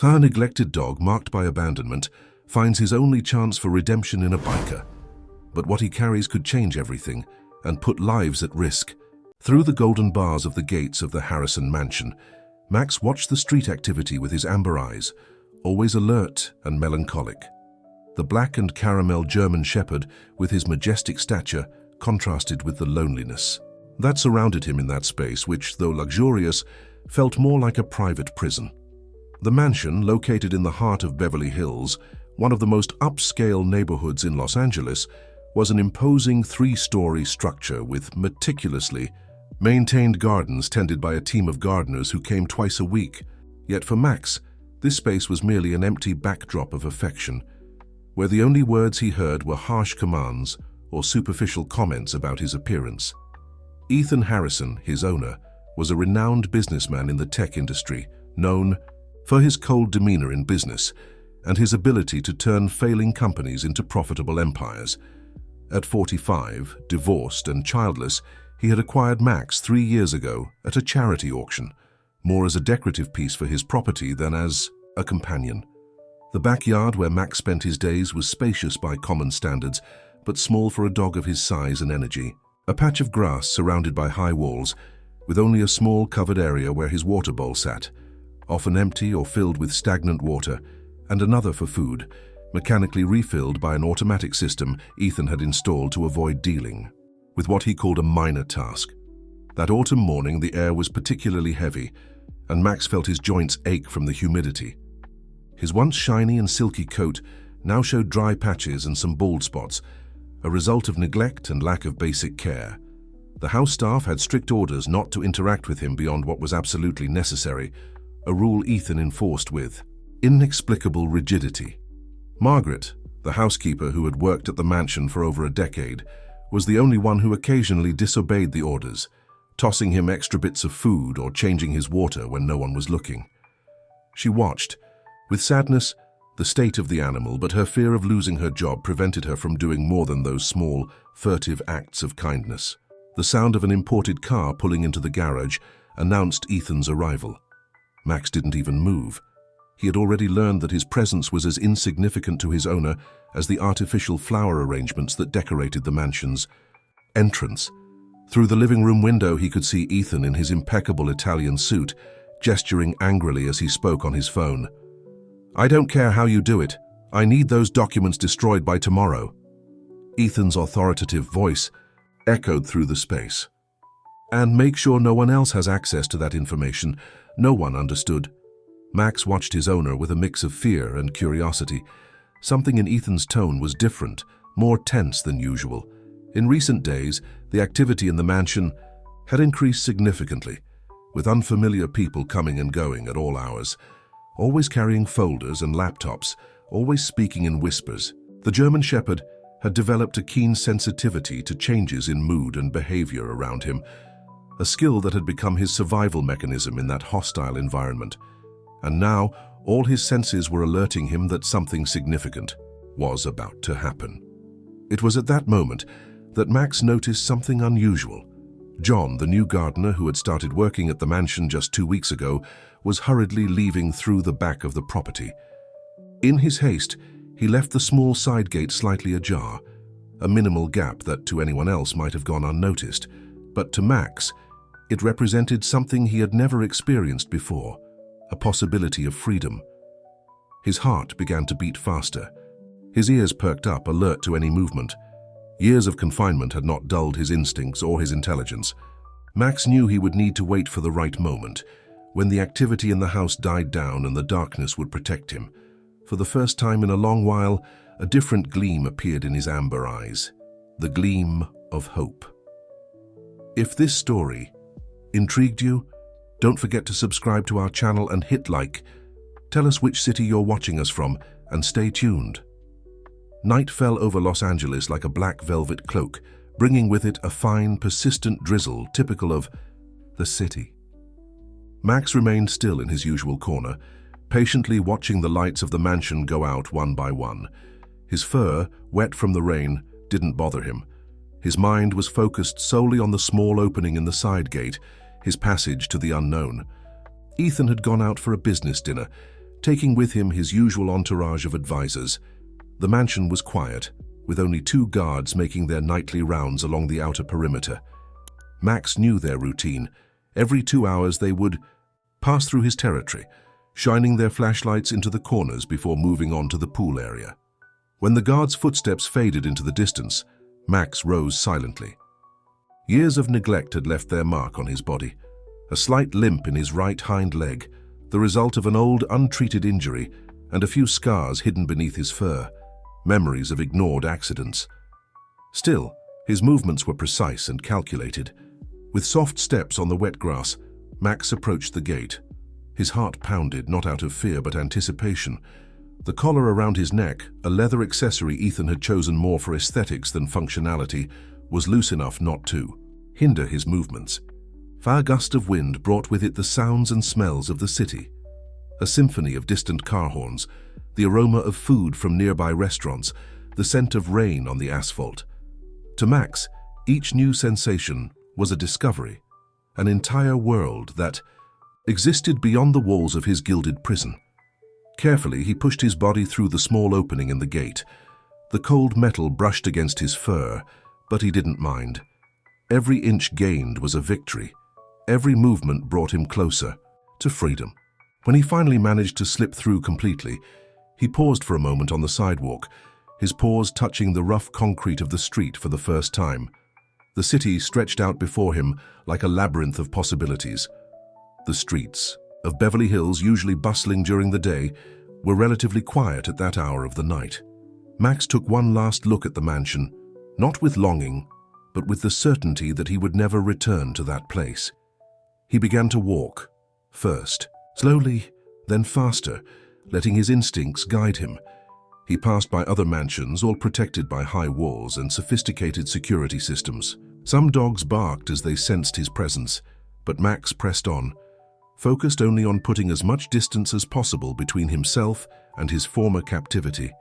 A neglected dog marked by abandonment finds his only chance for redemption in a biker. But what he carries could change everything and put lives at risk. Through the golden bars of the gates of the Harrison mansion, Max watched the street activity with his amber eyes, always alert and melancholic. The black and caramel German shepherd, with his majestic stature, contrasted with the loneliness that surrounded him in that space, which, though luxurious, felt more like a private prison. The mansion, located in the heart of Beverly Hills, one of the most upscale neighborhoods in Los Angeles, was an imposing three-story structure with meticulously maintained gardens tended by a team of gardeners who came twice a week. Yet for Max, this space was merely an empty backdrop of affection, where the only words he heard were harsh commands or superficial comments about his appearance. Ethan Harrison, his owner, was a renowned businessman in the tech industry, known for his cold demeanor in business and his ability to turn failing companies into profitable empires. At 45, divorced and childless, he had acquired Max 3 years ago at a charity auction, more as a decorative piece for his property than as a companion. The backyard where Max spent his days was spacious by common standards, but small for a dog of his size and energy. A patch of grass surrounded by high walls, with only a small covered area where his water bowl sat, often empty or filled with stagnant water, and another for food, mechanically refilled by an automatic system Ethan had installed to avoid dealing with what he called a minor task. That autumn morning the air was particularly heavy, and Max felt his joints ache from the humidity. His once shiny and silky coat now showed dry patches and some bald spots, a result of neglect and lack of basic care. The house staff had strict orders not to interact with him beyond what was absolutely necessary, a rule Ethan enforced with inexplicable rigidity. Margaret, the housekeeper who had worked at the mansion for over a decade, was the only one who occasionally disobeyed the orders, tossing him extra bits of food or changing his water when no one was looking. She watched, with sadness, the state of the animal, but her fear of losing her job prevented her from doing more than those small, furtive acts of kindness. The sound of an imported car pulling into the garage announced Ethan's arrival. Max didn't even move. He had already learned that his presence was as insignificant to his owner as the artificial flower arrangements that decorated the mansion's entrance. Through the living room window he could see Ethan in his impeccable Italian suit, gesturing angrily as he spoke on his phone. "I don't care how you do it. I need those documents destroyed by tomorrow." Ethan's authoritative voice echoed through the space. "And make sure no one else has access to that information." No one understood. Max watched his owner with a mix of fear and curiosity. Something in Ethan's tone was different, more tense than usual. In recent days, the activity in the mansion had increased significantly, with unfamiliar people coming and going at all hours, always carrying folders and laptops, always speaking in whispers. The German shepherd had developed a keen sensitivity to changes in mood and behavior around him, a skill that had become his survival mechanism in that hostile environment. And now, all his senses were alerting him that something significant was about to happen. It was at that moment that Max noticed something unusual. John, the new gardener who had started working at the mansion just 2 weeks ago, was hurriedly leaving through the back of the property. In his haste, he left the small side gate slightly ajar, a minimal gap that to anyone else might have gone unnoticed, but to Max, it represented something he had never experienced before, a possibility of freedom. His heart began to beat faster. His ears perked up, alert to any movement. Years of confinement had not dulled his instincts or his intelligence. Max knew he would need to wait for the right moment, when the activity in the house died down and the darkness would protect him. For the first time in a long while, a different gleam appeared in his amber eyes, the gleam of hope. If this story intrigued you, don't forget to subscribe to our channel and hit like. Tell us which city you're watching us from, and stay tuned. Night fell over Los Angeles like a black velvet cloak, bringing with it a fine, persistent drizzle typical of the city. Max remained still in his usual corner, patiently watching the lights of the mansion go out one by one. His fur, wet from the rain, didn't bother him. His mind was focused solely on the small opening in the side gate, his passage to the unknown. Ethan had gone out for a business dinner, taking with him his usual entourage of advisors. The mansion was quiet, with only 2 guards making their nightly rounds along the outer perimeter. Max knew their routine. Every 2 hours they would pass through his territory, shining their flashlights into the corners before moving on to the pool area. When the guards' footsteps faded into the distance, Max rose silently. Years of neglect had left their mark on his body. A slight limp in his right hind leg, the result of an old untreated injury, and a few scars hidden beneath his fur, memories of ignored accidents. Still, his movements were precise and calculated. With soft steps on the wet grass, Max approached the gate. His heart pounded, not out of fear but anticipation. The collar around his neck, a leather accessory Ethan had chosen more for aesthetics than functionality, was loose enough not to hinder his movements. A gust of wind brought with it the sounds and smells of the city. A symphony of distant car horns, the aroma of food from nearby restaurants, the scent of rain on the asphalt. To Max, each new sensation was a discovery, an entire world that existed beyond the walls of his gilded prison. Carefully, he pushed his body through the small opening in the gate. The cold metal brushed against his fur, but he didn't mind. Every inch gained was a victory. Every movement brought him closer to freedom. When he finally managed to slip through completely, he paused for a moment on the sidewalk, his paws touching the rough concrete of the street for the first time. The city stretched out before him like a labyrinth of possibilities. The streets of Beverly Hills, usually bustling during the day, were relatively quiet at that hour of the night. Max took one last look at the mansion, not with longing, but with the certainty that he would never return to that place. He began to walk, first slowly, then faster, letting his instincts guide him. He passed by other mansions, all protected by high walls and sophisticated security systems. Some dogs barked as they sensed his presence, but Max pressed on, focused only on putting as much distance as possible between himself and his former captivity.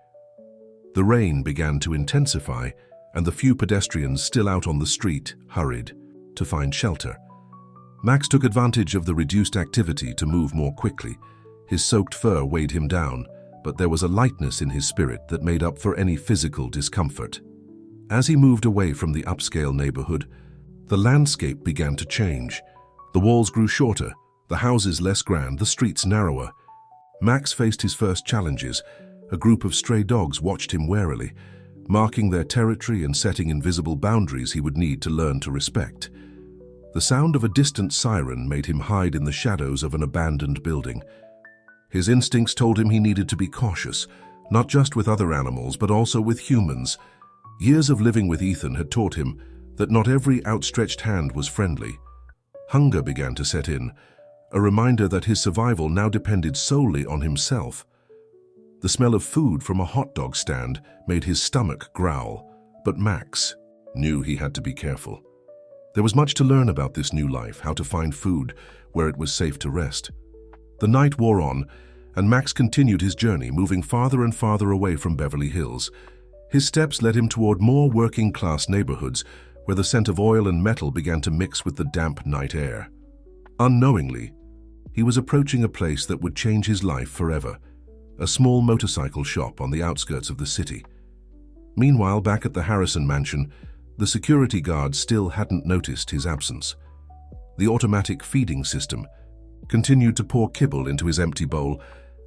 The rain began to intensify, and the few pedestrians still out on the street hurried to find shelter. Max took advantage of the reduced activity to move more quickly. His soaked fur weighed him down, but there was a lightness in his spirit that made up for any physical discomfort. As he moved away from the upscale neighborhood, the landscape began to change. The walls grew shorter, the houses less grand, the streets narrower. Max faced his first challenges. A group of stray dogs watched him warily, marking their territory and setting invisible boundaries he would need to learn to respect. The sound of a distant siren made him hide in the shadows of an abandoned building. His instincts told him he needed to be cautious, not just with other animals, but also with humans. Years of living with Ethan had taught him that not every outstretched hand was friendly. Hunger began to set in, a reminder that his survival now depended solely on himself. The smell of food from a hot dog stand made his stomach growl, but Max knew he had to be careful. There was much to learn about this new life, how to find food where it was safe to rest. The night wore on, and Max continued his journey, moving farther and farther away from Beverly Hills. His steps led him toward more working-class neighborhoods, where the scent of oil and metal began to mix with the damp night air. Unknowingly, he was approaching a place that would change his life forever, a small motorcycle shop on the outskirts of the city. Meanwhile, back at the Harrison mansion, the security guards still hadn't noticed his absence. The automatic feeding system continued to pour kibble into his empty bowl,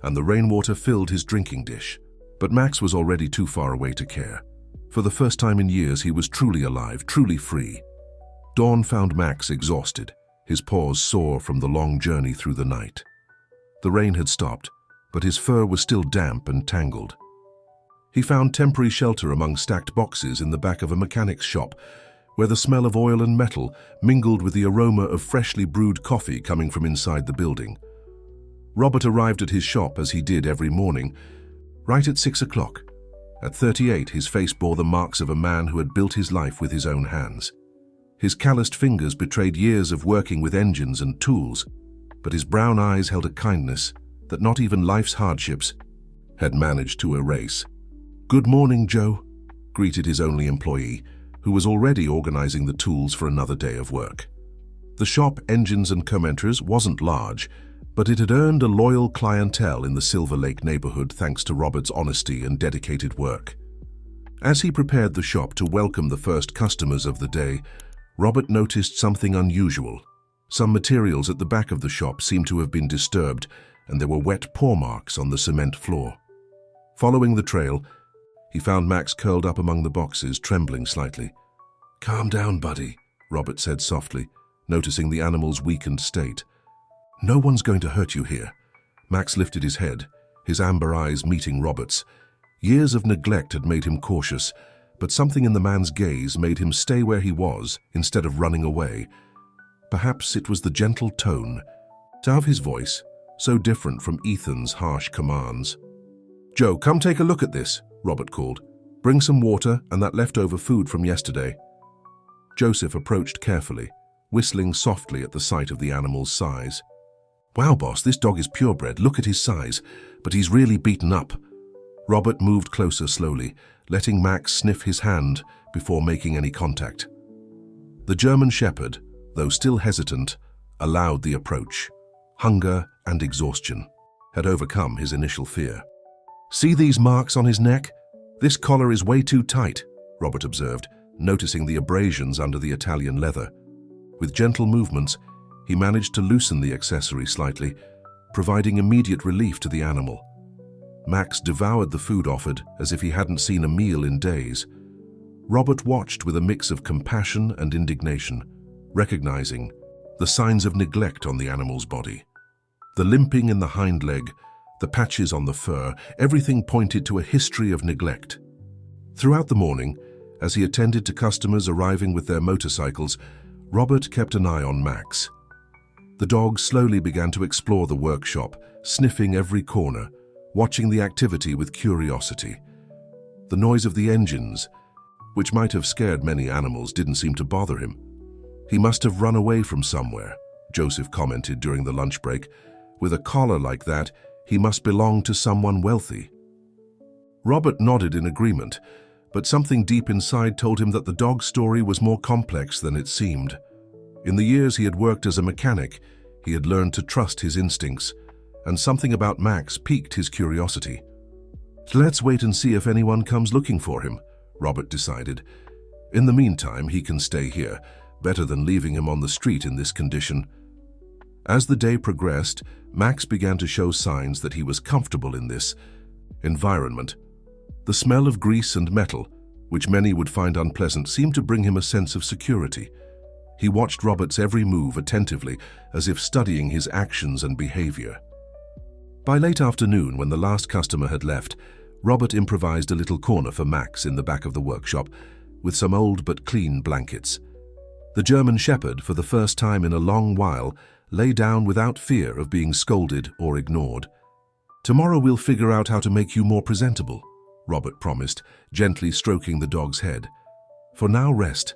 and the rainwater filled his drinking dish. But Max was already too far away to care. For the first time in years, he was truly alive, truly free. Dawn found Max exhausted, his paws sore from the long journey through the night. The rain had stopped, but his fur was still damp and tangled. He found temporary shelter among stacked boxes in the back of a mechanic's shop, where the smell of oil and metal mingled with the aroma of freshly brewed coffee coming from inside the building. Robert arrived at his shop as he did every morning, right at 6 o'clock. At 38, his face bore the marks of a man who had built his life with his own hands. His calloused fingers betrayed years of working with engines and tools, but his brown eyes held a kindness that not even life's hardships had managed to erase. "Good morning, Joe," greeted his only employee, who was already organizing the tools for another day of work. The shop, engines and commenters, wasn't large, but it had earned a loyal clientele in the Silver Lake neighborhood thanks to Robert's honesty and dedicated work. As he prepared the shop to welcome the first customers of the day, Robert noticed something unusual. Some materials at the back of the shop seemed to have been disturbed, and there were wet paw marks on the cement floor. Following the trail, he found Max curled up among the boxes, trembling slightly. "Calm down, buddy," Robert said softly, noticing the animal's weakened state. "No one's going to hurt you here." Max lifted his head, his amber eyes meeting Robert's. Years of neglect had made him cautious, but something in the man's gaze made him stay where he was instead of running away. Perhaps it was the gentle tone of his voice, so different from Ethan's harsh commands. "Joe, come take a look at this," Robert called. "Bring some water and that leftover food from yesterday." Joseph approached carefully, whistling softly at the sight of the animal's size. "Wow, boss, this dog is purebred. Look at his size, but he's really beaten up." Robert moved closer slowly, letting Max sniff his hand before making any contact. The German Shepherd, though still hesitant, allowed the approach. Hunger and exhaustion had overcome his initial fear. "See these marks on his neck? This collar is way too tight," Robert observed, noticing the abrasions under the Italian leather. With gentle movements, he managed to loosen the accessory slightly, providing immediate relief to the animal. Max devoured the food offered as if he hadn't seen a meal in days. Robert watched with a mix of compassion and indignation, recognizing the signs of neglect on the animal's body. The limping in the hind leg, the patches on the fur, everything pointed to a history of neglect. Throughout the morning, as he attended to customers arriving with their motorcycles, Robert kept an eye on Max. The dog slowly began to explore the workshop, sniffing every corner, watching the activity with curiosity. The noise of the engines, which might have scared many animals, didn't seem to bother him. "He must have run away from somewhere," Joseph commented during the lunch break. "With a collar like that, he must belong to someone wealthy." Robert nodded in agreement, but something deep inside told him that the dog's story was more complex than it seemed. In the years he had worked as a mechanic, he had learned to trust his instincts, and something about Max piqued his curiosity. "Let's wait and see if anyone comes looking for him," Robert decided. "In the meantime, he can stay here, better than leaving him on the street in this condition." As the day progressed, Max began to show signs that he was comfortable in this environment. The smell of grease and metal, which many would find unpleasant, seemed to bring him a sense of security. He watched Robert's every move attentively, as if studying his actions and behavior. By late afternoon, when the last customer had left, Robert improvised a little corner for Max in the back of the workshop, with some old but clean blankets. The German Shepherd, for the first time in a long while, lay down without fear of being scolded or ignored. "Tomorrow we'll figure out how to make you more presentable," Robert promised, gently stroking the dog's head. "For now, rest."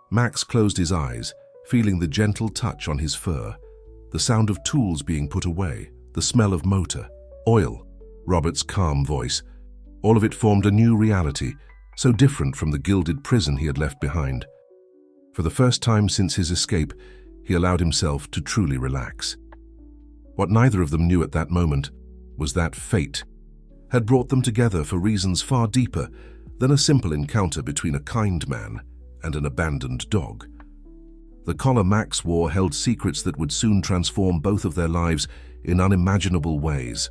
Max closed his eyes, feeling the gentle touch on his fur, the sound of tools being put away, the smell of motor, oil, Robert's calm voice. All of it formed a new reality, so different from the gilded prison he had left behind. For the first time since his escape, he allowed himself to truly relax. What neither of them knew at that moment was that fate had brought them together for reasons far deeper than a simple encounter between a kind man and an abandoned dog. The collar Max wore held secrets that would soon transform both of their lives in unimaginable ways.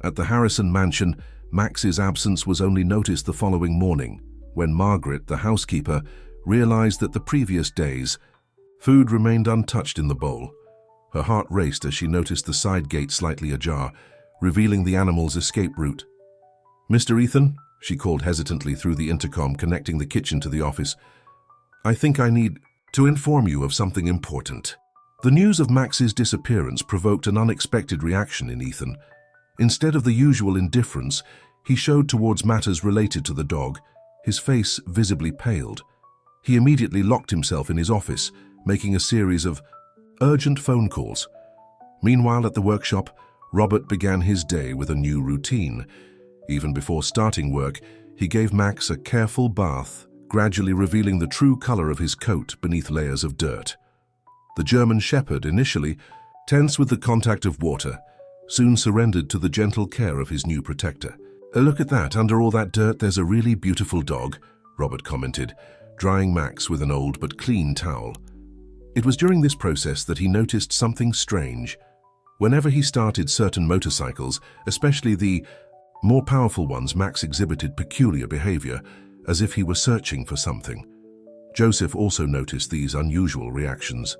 At the Harrison mansion, Max's absence was only noticed the following morning, when Margaret, the housekeeper, realized that the previous days, food remained untouched in the bowl. Her heart raced as she noticed the side gate slightly ajar, revealing the animal's escape route. "Mr. Ethan," she called hesitantly through the intercom connecting the kitchen to the office, "I think I need to inform you of something important." The news of Max's disappearance provoked an unexpected reaction in Ethan. Instead of the usual indifference, he showed towards matters related to the dog, his face visibly paled. He immediately locked himself in his office, making a series of urgent phone calls. Meanwhile, at the workshop, Robert began his day with a new routine. Even before starting work, he gave Max a careful bath, gradually revealing the true color of his coat beneath layers of dirt. The German Shepherd initially tense with the contact of water, soon surrendered to the gentle care of his new protector. Look at that, under all that dirt there's a really beautiful dog, Robert commented, drying Max with an old but clean towel. It was during this process that he noticed something strange. Whenever he started certain motorcycles, especially the more powerful ones, Max exhibited peculiar behavior, as if he were searching for something. Joseph also noticed these unusual reactions.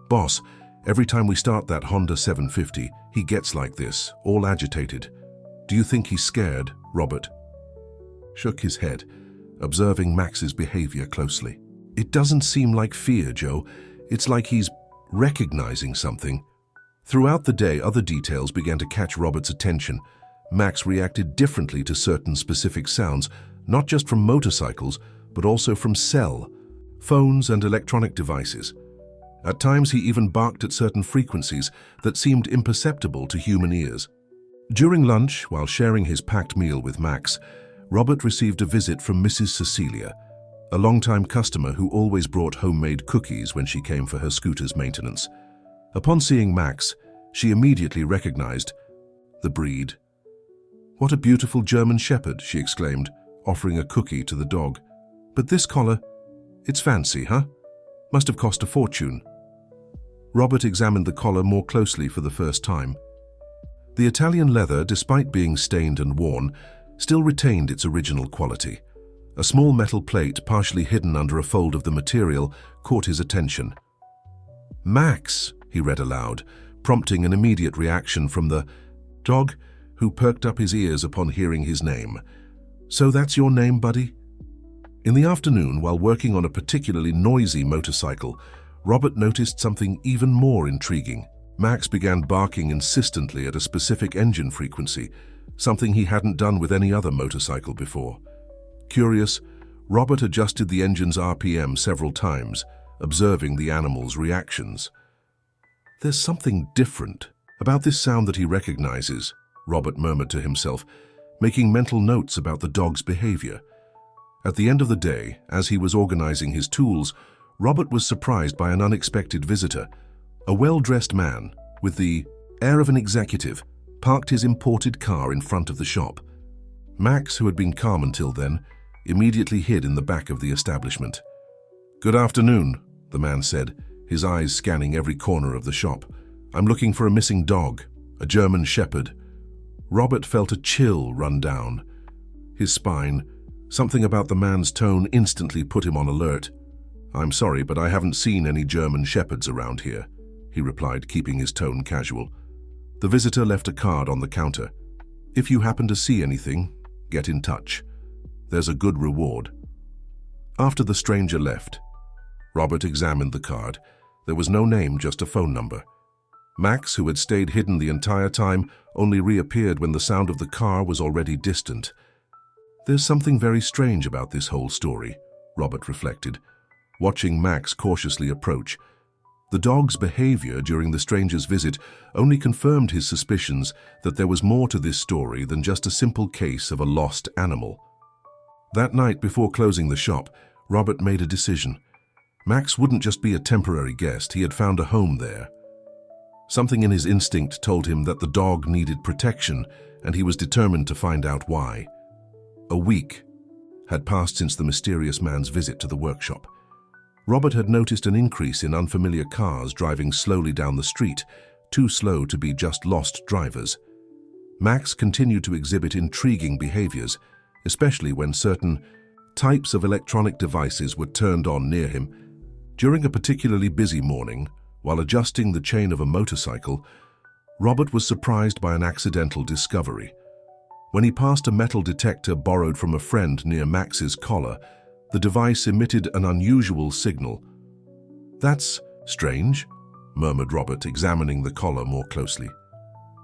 "Boss, every time we start that Honda 750, he gets like this, all agitated. Do you think he's scared?" Robert shook his head, observing Max's behavior closely. "It doesn't seem like fear, Joe. It's like he's recognizing something." Throughout the day, other details began to catch Robert's attention. Max reacted differently to certain specific sounds, not just from motorcycles, but also from cell phones and electronic devices. At times, he even barked at certain frequencies that seemed imperceptible to human ears. During lunch, while sharing his packed meal with Max, Robert received a visit from Mrs. Cecilia, a longtime customer who always brought homemade cookies when she came for her scooter's maintenance. Upon seeing Max, she immediately recognized the breed. "What a beautiful German Shepherd," she exclaimed, offering a cookie to the dog. "But this collar, it's fancy, huh? Must have cost a fortune." Robert examined the collar more closely for the first time. The Italian leather, despite being stained and worn, still retained its original quality. A small metal plate, partially hidden under a fold of the material, caught his attention. "Max," he read aloud, prompting an immediate reaction from the dog, who perked up his ears upon hearing his name. "So that's your name, buddy?" In the afternoon, while working on a particularly noisy motorcycle, Robert noticed something even more intriguing. Max began barking insistently at a specific engine frequency, something he hadn't done with any other motorcycle before. Curious, Robert adjusted the engine's RPM several times, observing the animal's reactions. "There's something different about this sound that he recognizes," Robert murmured to himself, making mental notes about the dog's behavior. At the end of the day, as he was organizing his tools, Robert was surprised by an unexpected visitor. A well-dressed man, with the air of an executive, parked his imported car in front of the shop. Max, who had been calm until then, immediately hid in the back of the establishment. "Good afternoon," the man said, his eyes scanning every corner of the shop. "I'm looking for a missing dog, a German Shepherd." Robert felt a chill run down his spine. Something about the man's tone instantly put him on alert. "I'm sorry, but I haven't seen any German Shepherds around here," he replied, keeping his tone casual. The visitor left a card on the counter. "If you happen to see anything, get in touch. There's a good reward." After the stranger left, Robert examined the card. There was no name, just a phone number. Max, who had stayed hidden the entire time, only reappeared when the sound of the car was already distant. "There's something very strange about this whole story," Robert reflected, watching Max cautiously approach. The dog's behavior during the stranger's visit only confirmed his suspicions that there was more to this story than just a simple case of a lost animal. That night, before closing the shop, Robert made a decision. Max wouldn't just be a temporary guest, he had found a home there. Something in his instinct told him that the dog needed protection, and he was determined to find out why. A week had passed since the mysterious man's visit to the workshop. Robert had noticed an increase in unfamiliar cars driving slowly down the street, too slow to be just lost drivers. Max continued to exhibit intriguing behaviors, especially when certain types of electronic devices were turned on near him. During a particularly busy morning, while adjusting the chain of a motorcycle, Robert was surprised by an accidental discovery. When he passed a metal detector borrowed from a friend near Max's collar, the device emitted an unusual signal. "That's strange," murmured Robert, examining the collar more closely.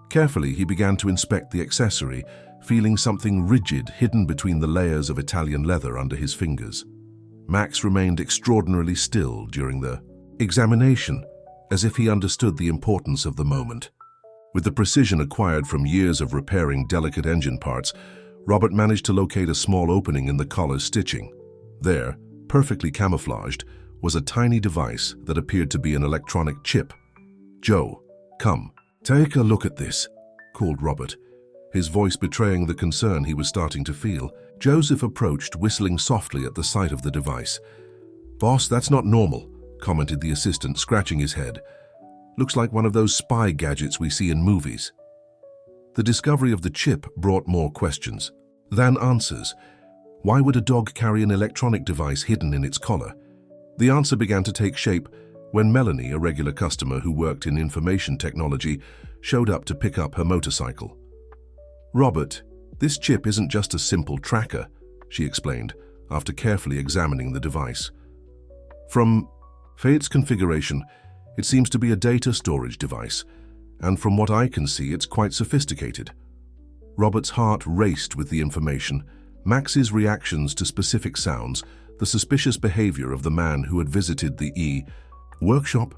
Carefully, he began to inspect the accessory, feeling something rigid hidden between the layers of Italian leather under his fingers. Max remained extraordinarily still during the examination, as if he understood the importance of the moment. With the precision acquired from years of repairing delicate engine parts, Robert managed to locate a small opening in the collar's stitching. There, perfectly camouflaged, was a tiny device that appeared to be an electronic chip. "Joe, come, take a look at this," called Robert, his voice betraying the concern he was starting to feel. Joseph approached, whistling softly at the sight of the device. "Boss, that's not normal," commented the assistant, scratching his head. "Looks like one of those spy gadgets we see in movies." The discovery of the chip brought more questions than answers. Why would a dog carry an electronic device hidden in its collar? The answer began to take shape when Melanie, a regular customer who worked in information technology, showed up to pick up her motorcycle. "Robert, this chip isn't just a simple tracker," she explained, after carefully examining the device. "From its configuration, it seems to be a data storage device, and from what I can see, it's quite sophisticated." Robert's heart raced with the information, Max's reactions to specific sounds, the suspicious behavior of the man who had visited the workshop.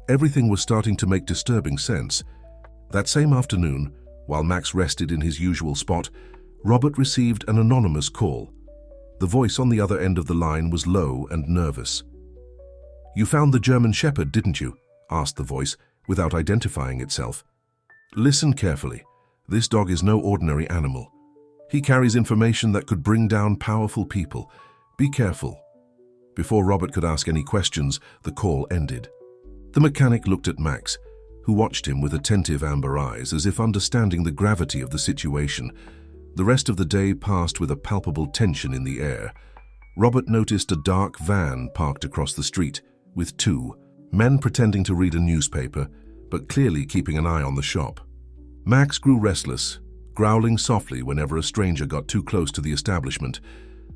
Everything was starting to make disturbing sense. That same afternoon, while Max rested in his usual spot, Robert received an anonymous call. The voice on the other end of the line was low and nervous. "You found the German Shepherd, didn't you?" asked the voice, without identifying itself. "Listen carefully. This dog is no ordinary animal. He carries information that could bring down powerful people. Be careful." Before Robert could ask any questions, the call ended. The mechanic looked at Max, who watched him with attentive amber eyes, as if understanding the gravity of the situation. The rest of the day passed with a palpable tension in the air. Robert noticed a dark van parked across the street, with two men pretending to read a newspaper, but clearly keeping an eye on the shop. Max grew restless, growling softly whenever a stranger got too close to the establishment.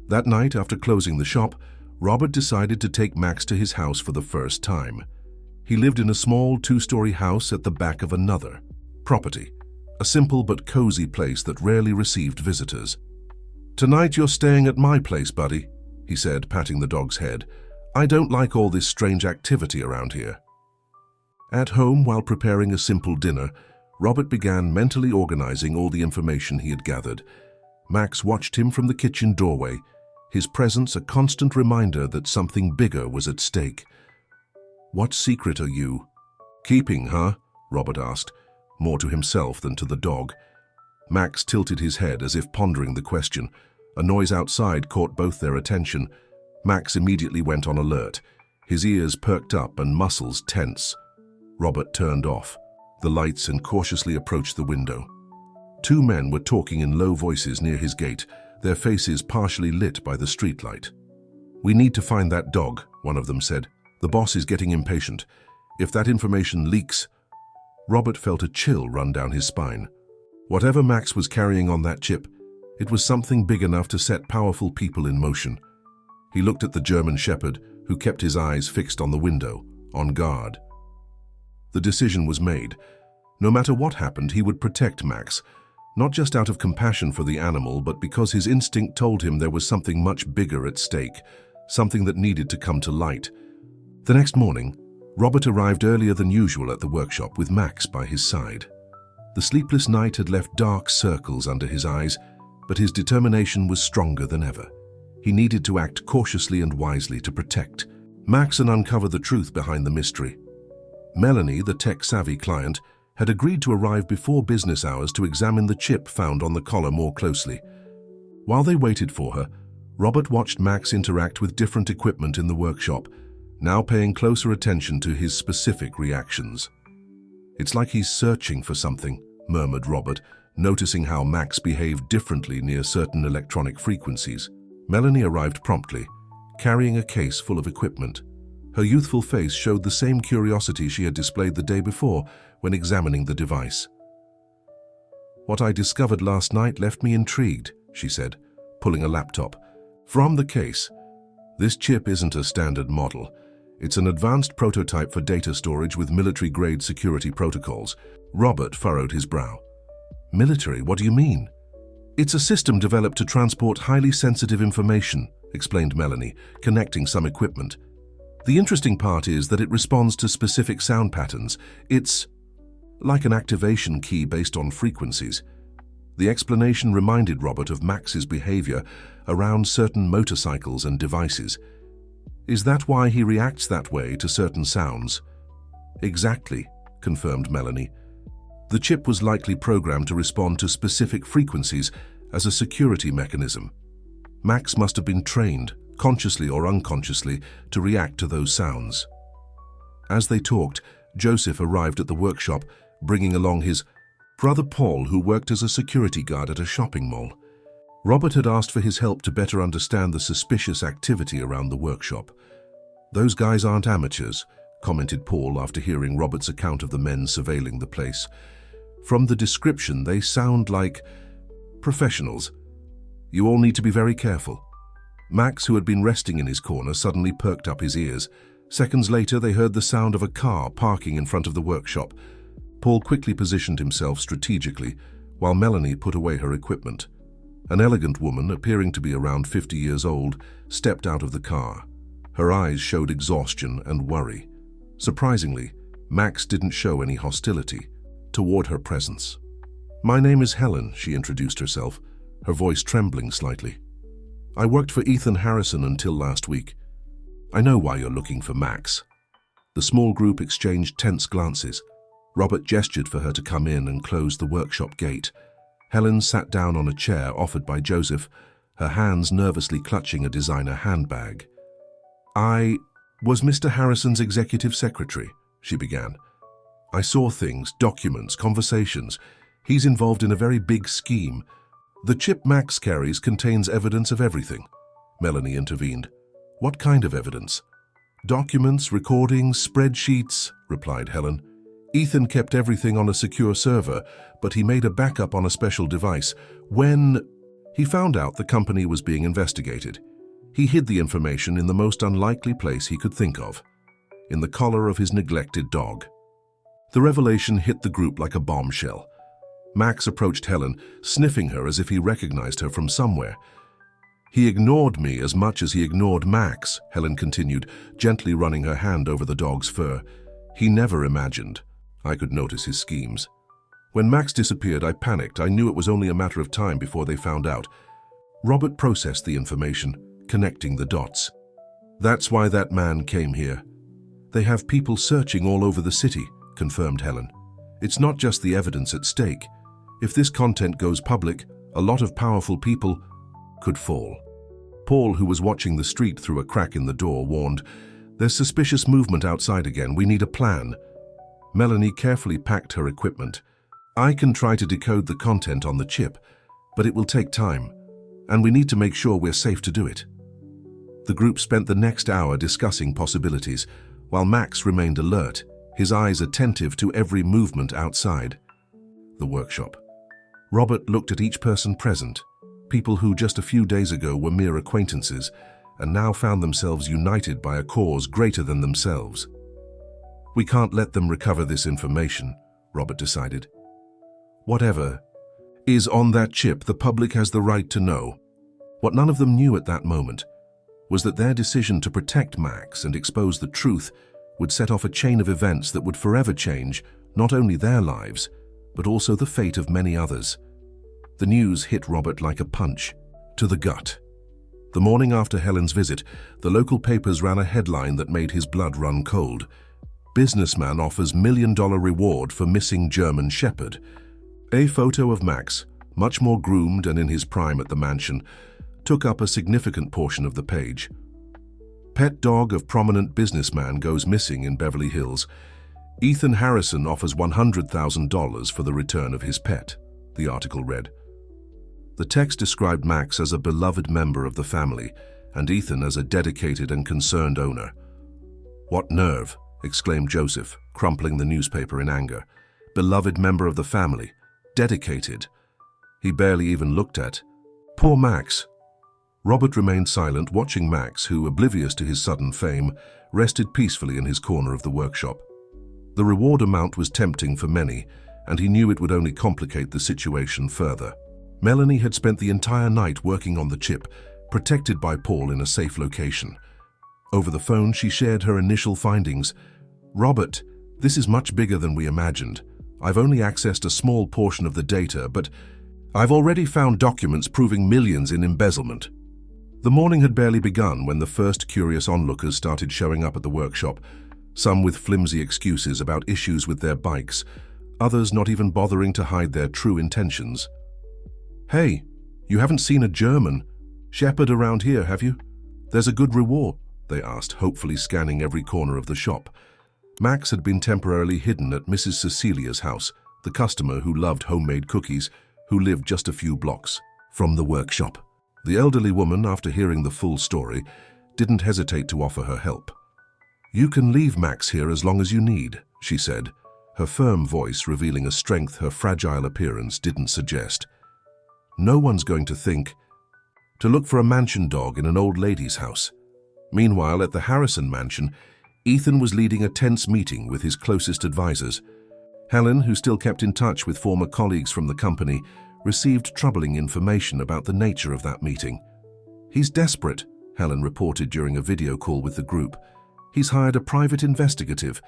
That night, after closing the shop, Robert decided to take Max to his house for the first time. He lived in a small two-story house at the back of another property, a simple but cozy place that rarely received visitors. "Tonight you're staying at my place, buddy," he said, patting the dog's head. "I don't like all this strange activity around here." At home, while preparing a simple dinner, Robert began mentally organizing all the information he had gathered. Max watched him from the kitchen doorway, his presence a constant reminder that something bigger was at stake. "What secret are you keeping, huh?" Robert asked, more to himself than to the dog. Max tilted his head as if pondering the question. A noise outside caught both their attention. Max immediately went on alert, his ears perked up and muscles tense. Robert turned off the lights and cautiously approached the window. Two men were talking in low voices near his gate, their faces partially lit by the streetlight. "We need to find that dog," one of them said. "The boss is getting impatient. If that information leaks..." Robert felt a chill run down his spine. Whatever Max was carrying on that chip, it was something big enough to set powerful people in motion. He looked at the German Shepherd, who kept his eyes fixed on the window, on guard. The decision was made. No matter what happened, he would protect Max, not just out of compassion for the animal, but because his instinct told him there was something much bigger at stake, something that needed to come to light. The next morning, Robert arrived earlier than usual at the workshop with Max by his side. The sleepless night had left dark circles under his eyes, but his determination was stronger than ever. He needed to act cautiously and wisely to protect Max and uncover the truth behind the mystery. Melanie, the tech-savvy client, had agreed to arrive before business hours to examine the chip found on the collar more closely. While they waited for her, Robert watched Max interact with different equipment in the workshop, now paying closer attention to his specific reactions. "It's like he's searching for something," murmured Robert, noticing how Max behaved differently near certain electronic frequencies. Melanie arrived promptly, carrying a case full of equipment. Her youthful face showed the same curiosity she had displayed the day before when examining the device. "What I discovered last night left me intrigued," she said, pulling a laptop from the case. "This chip isn't a standard model. It's an advanced prototype for data storage with military-grade security protocols." Robert furrowed his brow. "Military? What do you mean?" "It's a system developed to transport highly sensitive information," explained Melanie, connecting some equipment. "The interesting part is that it responds to specific sound patterns. It's like an activation key based on frequencies." The explanation reminded Robert of Max's behavior around certain motorcycles and devices. "Is that why he reacts that way to certain sounds?" "Exactly," confirmed Melanie. The chip was likely programmed to respond to specific frequencies as a security mechanism. Max must have been trained, consciously or unconsciously, to react to those sounds. As they talked, Joseph arrived at the workshop, bringing along his brother Paul, who worked as a security guard at a shopping mall. Robert had asked for his help to better understand the suspicious activity around the workshop. "Those guys aren't amateurs," commented Paul after hearing Robert's account of the men surveilling the place. "From the description, they sound like professionals. You all need to be very careful." Max, who had been resting in his corner, suddenly perked up his ears. Seconds later, they heard the sound of a car parking in front of the workshop. Paul quickly positioned himself strategically, while Melanie put away her equipment. An elegant woman, appearing to be around 50 years old, stepped out of the car. Her eyes showed exhaustion and worry. Surprisingly, Max didn't show any hostility toward her presence. "My name is Helen," she introduced herself, her voice trembling slightly. "I worked for Ethan Harrison until last week. I know why you're looking for Max." The small group exchanged tense glances. Robert gestured for her to come in and closed the workshop gate. Helen sat down on a chair offered by Joseph, her hands nervously clutching a designer handbag. "I was Mr. Harrison's executive secretary," she began. "I saw things, documents, conversations. He's involved in a very big scheme. The chip Max carries contains evidence of everything," Melanie intervened. "What kind of evidence?" "Documents, recordings, spreadsheets," replied Helen. "Ethan kept everything on a secure server, but he made a backup on a special device. When he found out the company was being investigated, he hid the information in the most unlikely place he could think of, in the collar of his neglected dog." The revelation hit the group like a bombshell. Max approached Helen, sniffing her as if he recognized her from somewhere. "He ignored me as much as he ignored Max," Helen continued, gently running her hand over the dog's fur. "He never imagined I could notice his schemes. When Max disappeared, I panicked. I knew it was only a matter of time before they found out." Robert processed the information, connecting the dots. "That's why that man came here. They have people searching all over the city," confirmed Helen. "It's not just the evidence at stake. If this content goes public, a lot of powerful people could fall." Paul, who was watching the street through a crack in the door, warned, "There's suspicious movement outside again. We need a plan." Melanie carefully packed her equipment. "I can try to decode the content on the chip, but it will take time, and we need to make sure we're safe to do it." The group spent the next hour discussing possibilities, while Max remained alert, his eyes attentive to every movement outside the workshop. Robert looked at each person present, people who just a few days ago were mere acquaintances and now found themselves united by a cause greater than themselves. "We can't let them recover this information," Robert decided. "Whatever is on that chip, the public has the right to know." What none of them knew at that moment was that their decision to protect Max and expose the truth would set off a chain of events that would forever change not only their lives, but also the fate of many others. The news hit Robert like a punch to the gut. The morning after Helen's visit, the local papers ran a headline that made his blood run cold. "Businessman offers $1 million reward for missing German Shepherd." A photo of Max, much more groomed and in his prime at the mansion, took up a significant portion of the page. "Pet dog of prominent businessman goes missing in Beverly Hills. Ethan Harrison offers $100,000 for the return of his pet," the article read. The text described Max as a beloved member of the family and Ethan as a dedicated and concerned owner. "What nerve!" exclaimed Joseph, crumpling the newspaper in anger. "Beloved member of the family. Dedicated." He barely even looked at. Poor Max. Robert remained silent, watching Max, who, oblivious to his sudden fame, rested peacefully in his corner of the workshop. The reward amount was tempting for many, and he knew it would only complicate the situation further. Melanie had spent the entire night working on the chip, protected by Paul in a safe location. Over the phone, she shared her initial findings. "Robert, this is much bigger than we imagined. I've only accessed a small portion of the data, but I've already found documents proving millions in embezzlement." The morning had barely begun when the first curious onlookers started showing up at the workshop. some with flimsy excuses about issues with their bikes, others not even bothering to hide their true intentions. "Hey, you haven't seen a German shepherd around here, have you? There's a good reward," they asked, hopefully scanning every corner of the shop. Max had been temporarily hidden at Mrs. Cecilia's house, the customer who loved homemade cookies, who lived just a few blocks from the workshop. The elderly woman, after hearing the full story, didn't hesitate to offer her help. "You can leave Max here as long as you need," she said, her firm voice revealing a strength her fragile appearance didn't suggest. "No one's going to think to look for a mansion dog in an old lady's house." Meanwhile, at the Harrison mansion, Ethan was leading a tense meeting with his closest advisors. Helen, who still kept in touch with former colleagues from the company, received troubling information about the nature of that meeting. "He's desperate," Helen reported during a video call with the group. "He's hired a private investigative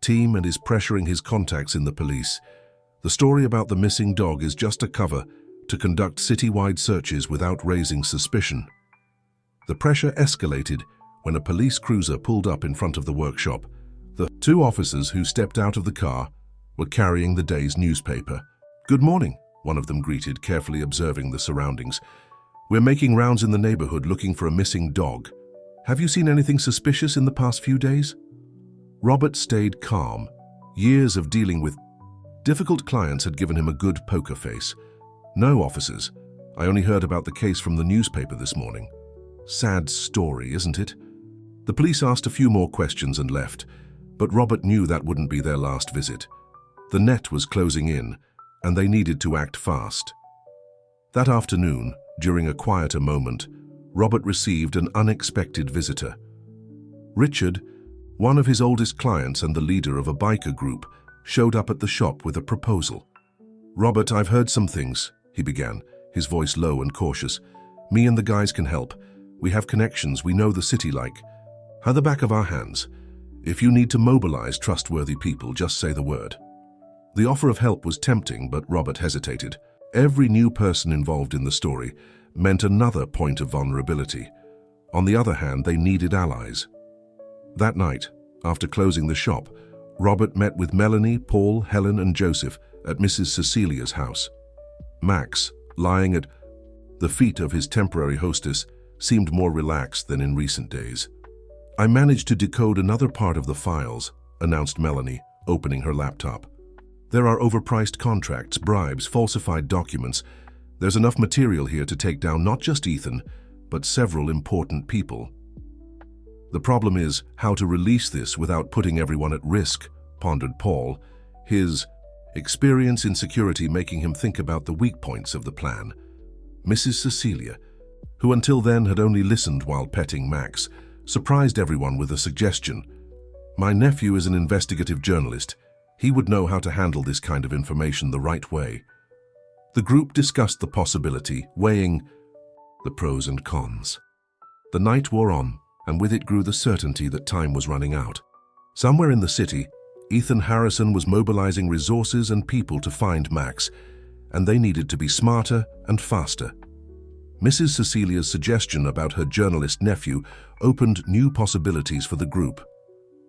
team and is pressuring his contacts in the police. The story about the missing dog is just a cover to conduct citywide searches without raising suspicion." The pressure escalated when a police cruiser pulled up in front of the workshop. The two officers who stepped out of the car were carrying the day's newspaper. "Good morning," one of them greeted, carefully observing the surroundings. "We're making rounds in the neighborhood looking for a missing dog. Have you seen anything suspicious in the past few days?" Robert stayed calm. Years of dealing with difficult clients had given him a good poker face. "No, officers. I only heard about the case from the newspaper this morning." "Sad story, isn't it?" The police asked a few more questions and left, but Robert knew that wouldn't be their last visit. The net was closing in, and they needed to act fast. That afternoon, during a quieter moment, Robert received an unexpected visitor. Richard, one of his oldest clients and the leader of a biker group, showed up at the shop with a proposal. "Robert, I've heard some things," he began, his voice low and cautious. "Me and the guys can help. We have connections, we know the city like the back of our hands. If you need to mobilize trustworthy people, just say the word." The offer of help was tempting, but Robert hesitated. Every new person involved in the story meant another point of vulnerability. On the other hand, they needed allies. That night, after closing the shop, Robert met with Melanie, Paul, Helen, and Joseph at Mrs. Cecilia's house. Max, lying at the feet of his temporary hostess, seemed more relaxed than in recent days. "I managed to decode another part of the files," announced Melanie, opening her laptop. "There are overpriced contracts, bribes, falsified documents. There's enough material here to take down not just Ethan, but several important people." "The problem is how to release this without putting everyone at risk," pondered Paul, his experience in security making him think about the weak points of the plan. Mrs. Cecilia, who until then had only listened while petting Max, surprised everyone with a suggestion. "My nephew is an investigative journalist. He would know how to handle this kind of information the right way." The group discussed the possibility, weighing the pros and cons. The night wore on, and with it grew the certainty that time was running out. Somewhere in the city, Ethan Harrison was mobilizing resources and people to find Max, and they needed to be smarter and faster. Mrs. Cecilia's suggestion about her journalist nephew opened new possibilities for the group.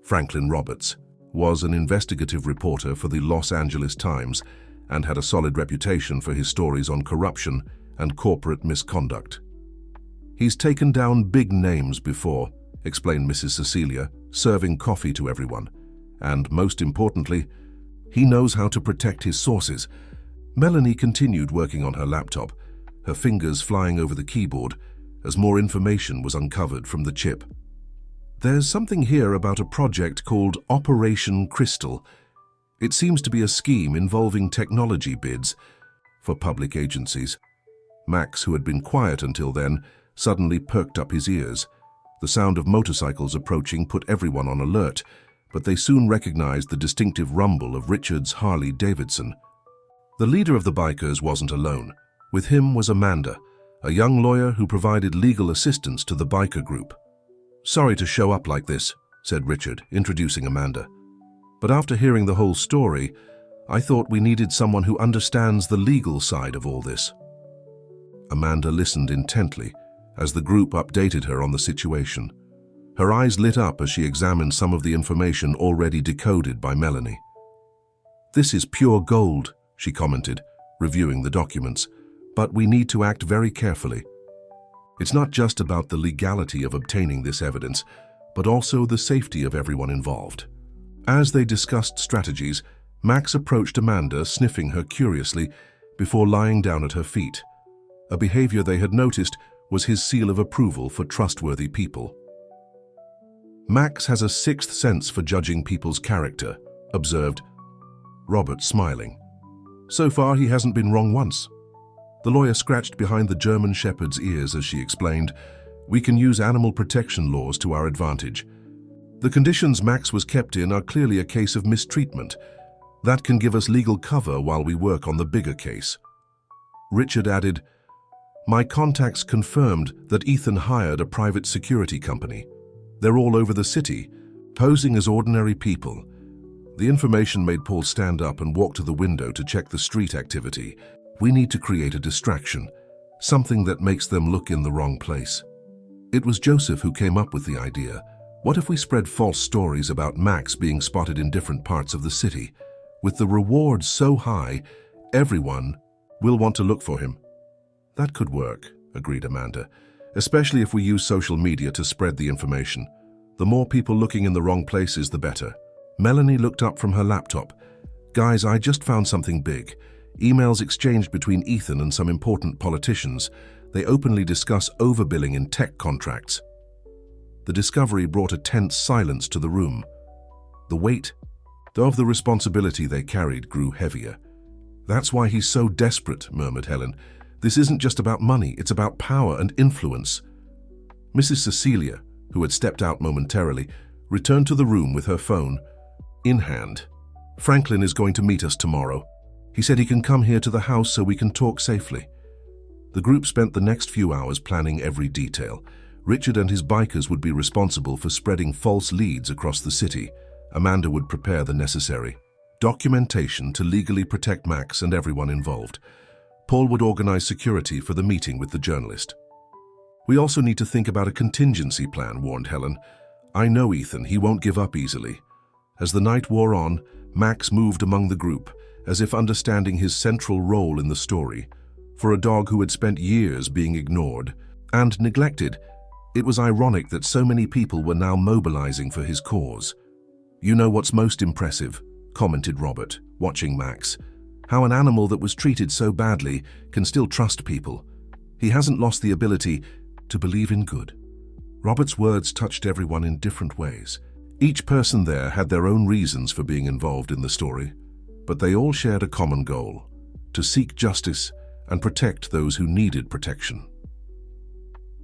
Franklin Roberts was an investigative reporter for the Los Angeles Times and had a solid reputation for his stories on corruption and corporate misconduct. "He's taken down big names before," explained Mrs. Cecilia, serving coffee to everyone. "And most importantly, he knows how to protect his sources." Melanie continued working on her laptop, her fingers flying over the keyboard as more information was uncovered from the chip. "There's something here about a project called Operation Crystal. It seems to be a scheme involving technology bids for public agencies." Max, who had been quiet until then, suddenly perked up his ears. The sound of motorcycles approaching put everyone on alert, but they soon recognized the distinctive rumble of Richard's Harley-Davidson. The leader of the bikers wasn't alone. With him was Amanda, a young lawyer who provided legal assistance to the biker group. "Sorry to show up like this," said Richard, introducing Amanda. "But after hearing the whole story, I thought we needed someone who understands the legal side of all this." Amanda listened intently as the group updated her on the situation. Her eyes lit up as she examined some of the information already decoded by Melanie. "This is pure gold," she commented, reviewing the documents, "but we need to act very carefully. It's not just about the legality of obtaining this evidence, but also the safety of everyone involved." As they discussed strategies, Max approached Amanda, sniffing her curiously before lying down at her feet. A behavior they had noticed was his seal of approval for trustworthy people. "Max has a sixth sense for judging people's character," observed Robert, smiling. "So far, he hasn't been wrong once." The lawyer scratched behind the German shepherd's ears as she explained, "We can use animal protection laws to our advantage. The conditions Max was kept in are clearly a case of mistreatment. That can give us legal cover while we work on the bigger case." Richard added, "My contacts confirmed that Ethan hired a private security company. They're all over the city, posing as ordinary people." The information made Paul stand up and walk to the window to check the street activity. "We need to create a distraction, something that makes them look in the wrong place." It was Joseph who came up with the idea. What if we spread false stories about Max being spotted in different parts of the city? With the rewards so high, everyone will want to look for him. "That could work," agreed Amanda, "especially if we use social media to spread the information. The more people looking in the wrong places, the better." Melanie looked up from her laptop. "Guys, I just found something big. Emails exchanged between Ethan and some important politicians. They openly discuss overbilling in tech contracts." The discovery brought a tense silence to the room. The weight of the responsibility they carried grew heavier. "That's why he's so desperate," murmured Helen. "This isn't just about money, it's about power and influence." Mrs. Cecilia, who had stepped out momentarily, returned to the room with her phone in hand. "Franklin is going to meet us tomorrow. He said he can come here to the house so we can talk safely." The group spent the next few hours planning every detail. Richard and his bikers would be responsible for spreading false leads across the city. Amanda would prepare the necessary documentation to legally protect Max and everyone involved. Paul would organize security for the meeting with the journalist. "We also need to think about a contingency plan," warned Helen. "I know Ethan, he won't give up easily." As the night wore on, Max moved among the group, as if understanding his central role in the story. For a dog who had spent years being ignored and neglected, it was ironic that so many people were now mobilizing for his cause. "You know what's most impressive?" commented Robert, watching Max. "How an animal that was treated so badly can still trust people. He hasn't lost the ability to believe in good." Robert's words touched everyone in different ways. Each person there had their own reasons for being involved in the story, but they all shared a common goal: to seek justice and protect those who needed protection.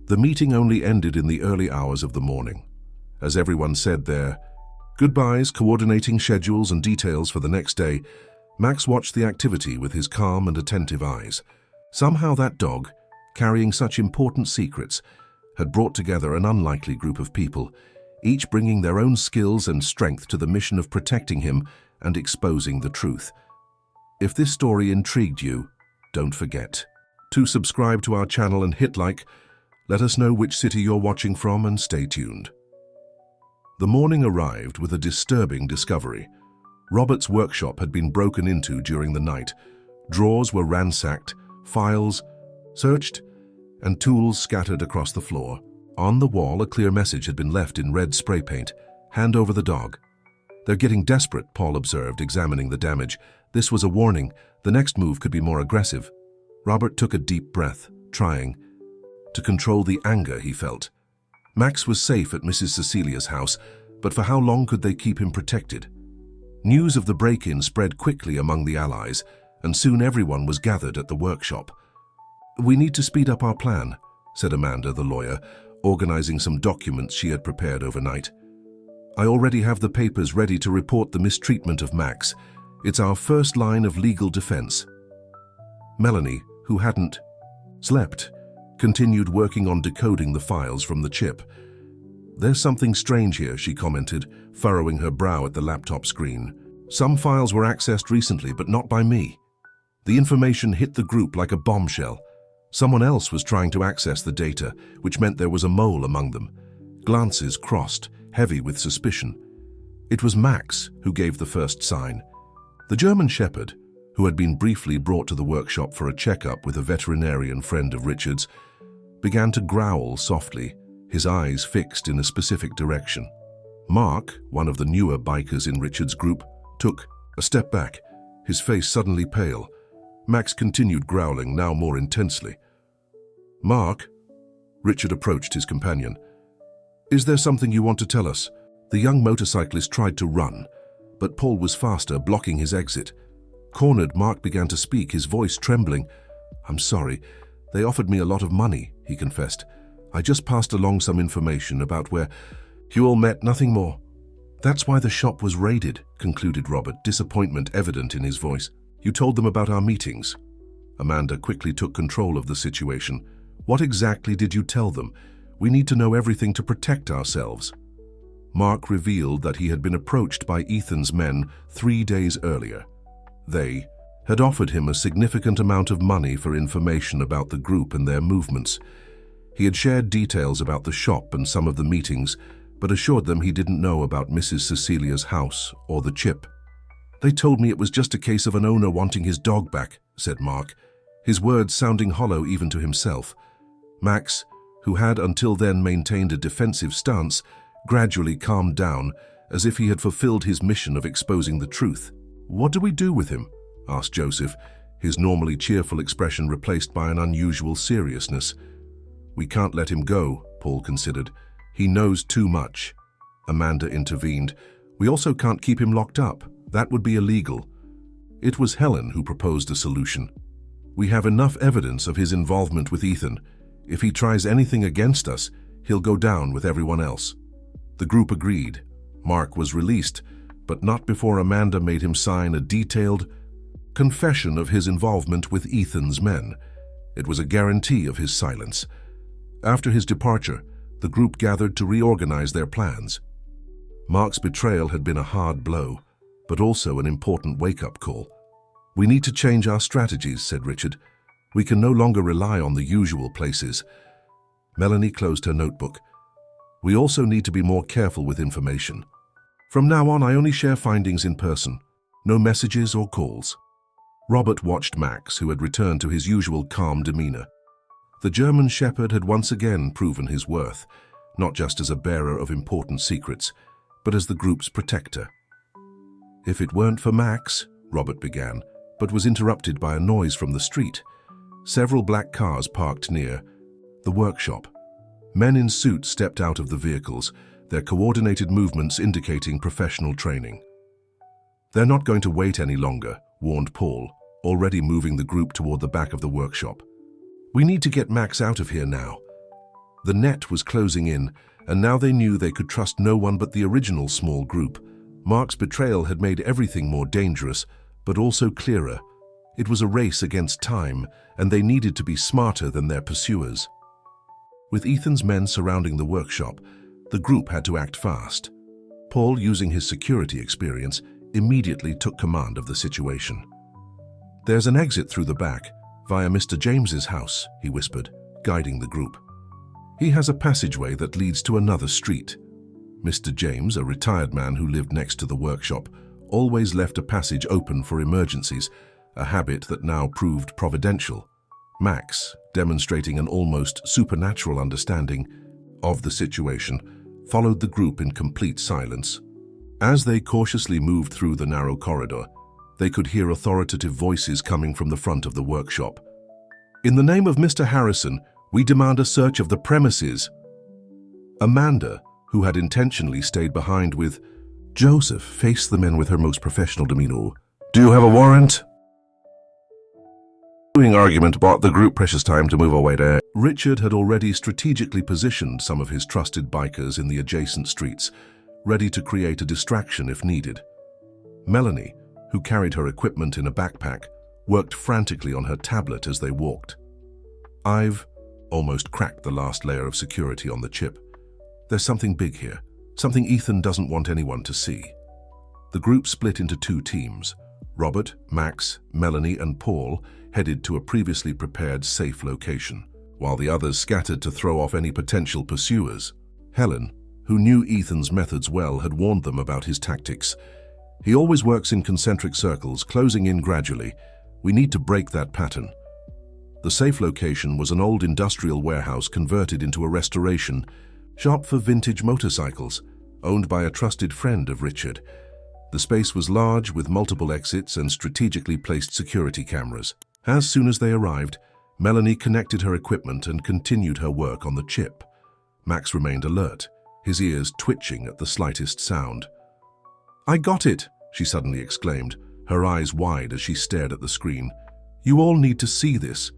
The meeting only ended in the early hours of the morning. As everyone said their goodbyes, coordinating schedules and details for the next day, Max watched the activity with his calm and attentive eyes. Somehow that dog, carrying such important secrets, had brought together an unlikely group of people, each bringing their own skills and strength to the mission of protecting him and exposing the truth. If this story intrigued you, don't forget to subscribe to our channel and hit like. Let us know which city you're watching from and stay tuned. The morning arrived with a disturbing discovery. Robert's workshop had been broken into during the night. Drawers were ransacked, files searched, and tools scattered across the floor. On the wall, a clear message had been left in red spray paint: "Hand over the dog." "They're getting desperate," Paul observed, examining the damage. This was a warning. The next move could be more aggressive. Robert took a deep breath, trying to control the anger he felt. Max was safe at Mrs. Cecilia's house, but for how long could they keep him protected? News of the break-in spread quickly among the allies, and soon everyone was gathered at the workshop. "We need to speed up our plan," said Amanda, the lawyer, organizing some documents she had prepared overnight. "I already have the papers ready to report the mistreatment of Max. It's our first line of legal defense." Melanie, who hadn't slept, continued working on decoding the files from the chip. "There's something strange here," she commented, furrowing her brow at the laptop screen. "Some files were accessed recently, but not by me. The information hit the group like a bombshell. Someone else was trying to access the data, which meant there was a mole among them. Glances crossed, heavy with suspicion. It was Max who gave the first sign. The German shepherd, who had been briefly brought to the workshop for a checkup with a veterinarian friend of Richard's, began to growl softly, his eyes fixed in a specific direction. Mark, one of the newer bikers in Richard's group, took a step back, his face suddenly pale. Max continued growling, now more intensely. "Mark," Richard approached his companion. "Is there something you want to tell us?" The young motorcyclist tried to run, but Paul was faster, blocking his exit. Cornered, Mark began to speak, his voice trembling. "I'm sorry. They offered me a lot of money," he confessed. "I just passed along some information about where you all met, nothing more." "That's why the shop was raided," concluded Robert, disappointment evident in his voice. "You told them about our meetings." Amanda quickly took control of the situation. "What exactly did you tell them? We need to know everything to protect ourselves." Mark revealed that he had been approached by Ethan's men 3 days earlier. They had offered him a significant amount of money for information about the group and their movements. He had shared details about the shop and some of the meetings, but assured them he didn't know about Mrs. Cecilia's house or the chip. "They told me it was just a case of an owner wanting his dog back," said Mark, his words sounding hollow even to himself. Max, who had until then maintained a defensive stance, gradually calmed down, as if he had fulfilled his mission of exposing the truth. "What do we do with him?" asked Joseph, his normally cheerful expression replaced by an unusual seriousness. "We can't let him go," Paul considered. "He knows too much." Amanda intervened. "We also can't keep him locked up. That would be illegal." It was Helen who proposed a solution. "We have enough evidence of his involvement with Ethan. If he tries anything against us, he'll go down with everyone else." The group agreed. Mark was released, but not before Amanda made him sign a detailed confession of his involvement with Ethan's men. It was a guarantee of his silence. After his departure, the group gathered to reorganize their plans. Mark's betrayal had been a hard blow, but also an important wake-up call. "We need to change our strategies," said Richard. "We can no longer rely on the usual places." Melanie closed her notebook. "We also need to be more careful with information. From now on, I only share findings in person. No messages or calls." Robert watched Max, who had returned to his usual calm demeanor. The German shepherd had once again proven his worth, not just as a bearer of important secrets, but as the group's protector. "If it weren't for Max," Robert began, but was interrupted by a noise from the street. Several black cars parked near the workshop. Men in suits stepped out of the vehicles, their coordinated movements indicating professional training. "They're not going to wait any longer," warned Paul, already moving the group toward the back of the workshop. "We need to get Max out of here now." The net was closing in, and now they knew they could trust no one but the original small group. Mark's betrayal had made everything more dangerous, but also clearer. It was a race against time, and they needed to be smarter than their pursuers. With Ethan's men surrounding the workshop, the group had to act fast. Paul, using his security experience, immediately took command of the situation. "There's an exit through the back, via Mr. James's house," he whispered, guiding the group. "He has a passageway that leads to another street." Mr. James, a retired man who lived next to the workshop, always left a passage open for emergencies, a habit that now proved providential. Max, demonstrating an almost supernatural understanding of the situation, followed the group in complete silence. As they cautiously moved through the narrow corridor, they could hear authoritative voices coming from the front of the workshop. "In the name of Mr. Harrison, we demand a search of the premises." Amanda, who had intentionally stayed behind with Joseph, faced the men with her most professional demeanor. "Do you have a warrant?" Argument bought the group precious time to move away there. Richard had already strategically positioned some of his trusted bikers in the adjacent streets, ready to create a distraction if needed. Melanie, who carried her equipment in a backpack, worked frantically on her tablet as they walked. "I've almost cracked the last layer of security on the chip. There's something big here, something Ethan doesn't want anyone to see." The group split into 2 teams. Robert, Max, Melanie, and Paul headed to a previously prepared safe location, while the others scattered to throw off any potential pursuers. Helen, who knew Ethan's methods well, had warned them about his tactics. He always works in concentric circles, closing in gradually. We need to break that pattern. The safe location was an old industrial warehouse converted into a restoration shop for vintage motorcycles, owned by a trusted friend of Richard. The space was large, with multiple exits and strategically placed security cameras. As soon as they arrived, Melanie connected her equipment and continued her work on the chip. Max remained alert, his ears twitching at the slightest sound. "I got it!" she suddenly exclaimed, her eyes wide as she stared at the screen. "You all need to see this."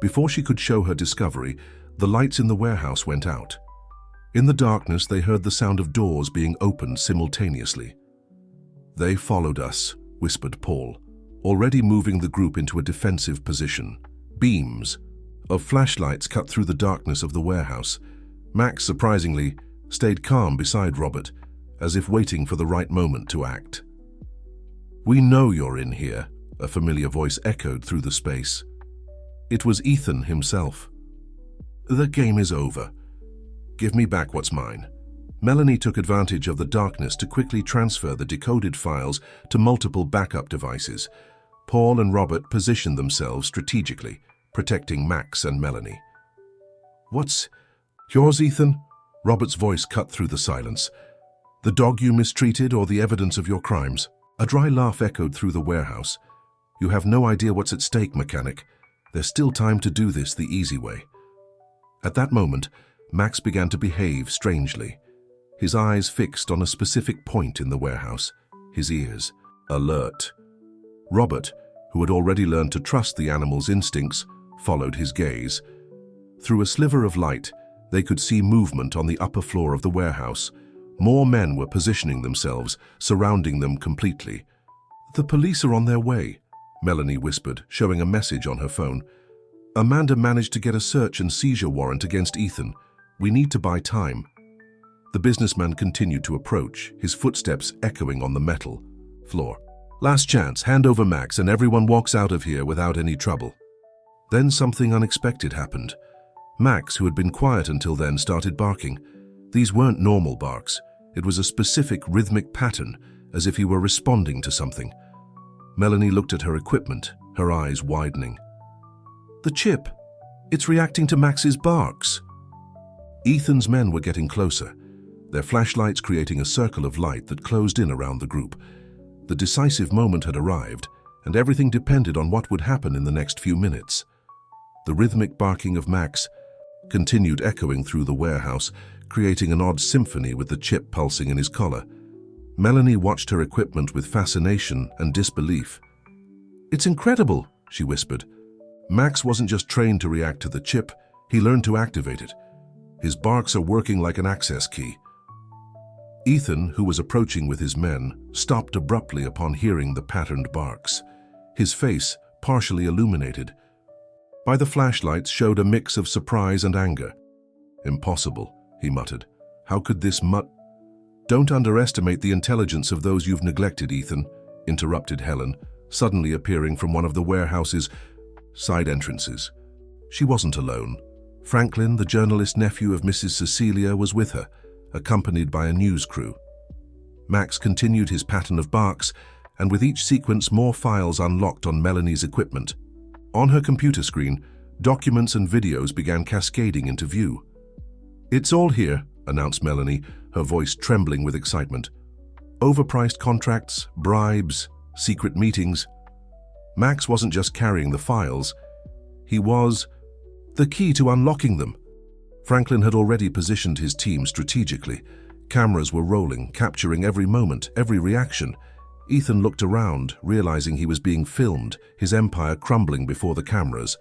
Before she could show her discovery, the lights in the warehouse went out. In the darkness, they heard the sound of doors being opened simultaneously. "They followed us," whispered Paul, already moving the group into a defensive position. Beams of flashlights cut through the darkness of the warehouse. Max, surprisingly, stayed calm beside Robert, as if waiting for the right moment to act. "We know you're in here," a familiar voice echoed through the space. It was Ethan himself. "The game is over. Give me back what's mine." Melanie took advantage of the darkness to quickly transfer the decoded files to multiple backup devices. Paul and Robert positioned themselves strategically, protecting Max and Melanie. "What's yours, Ethan?" Robert's voice cut through the silence. "The dog you mistreated or the evidence of your crimes?" A dry laugh echoed through the warehouse. "You have no idea what's at stake, mechanic. There's still time to do this the easy way." At that moment, Max began to behave strangely. His eyes fixed on a specific point in the warehouse, his ears alert. Robert, who had already learned to trust the animal's instincts, followed his gaze. Through a sliver of light, they could see movement on the upper floor of the warehouse. More men were positioning themselves, surrounding them completely. "The police are on their way," Melanie whispered, showing a message on her phone. "Amanda managed to get a search and seizure warrant against Ethan. We need to buy time." The businessman continued to approach, his footsteps echoing on the metal floor. "Last chance, hand over Max and everyone walks out of here without any trouble." Then something unexpected happened. Max, who had been quiet until then, started barking. These weren't normal barks. It was a specific rhythmic pattern, as if he were responding to something. Melanie looked at her equipment, her eyes widening. "The chip! It's reacting to Max's barks!" Ethan's men were getting closer, their flashlights creating a circle of light that closed in around the group. The decisive moment had arrived, and everything depended on what would happen in the next few minutes. The rhythmic barking of Max continued echoing through the warehouse, creating an odd symphony with the chip pulsing in his collar. Melanie watched her equipment with fascination and disbelief. "It's incredible," she whispered. "Max wasn't just trained to react to the chip, he learned to activate it. His barks are working like an access key." Ethan, who was approaching with his men, stopped abruptly upon hearing the patterned barks. His face, partially illuminated by the flashlights, showed a mix of surprise and anger. "Impossible," he muttered. "How could this "Don't underestimate the intelligence of those you've neglected, Ethan," interrupted Helen, suddenly appearing from one of the warehouse's side entrances. She wasn't alone. Franklin, the journalist nephew of Mrs. Cecilia, was with her, accompanied by a news crew. Max continued his pattern of barks, and with each sequence more files unlocked on Melanie's equipment. On her computer screen, documents and videos began cascading into view. "It's all here," announced Melanie, her voice trembling with excitement. "Overpriced contracts, bribes, secret meetings." Max wasn't just carrying the files, he was the key to unlocking them. Franklin had already positioned his team strategically. Cameras were rolling, capturing every moment, every reaction. Ethan looked around, realizing he was being filmed, his empire crumbling before the cameras.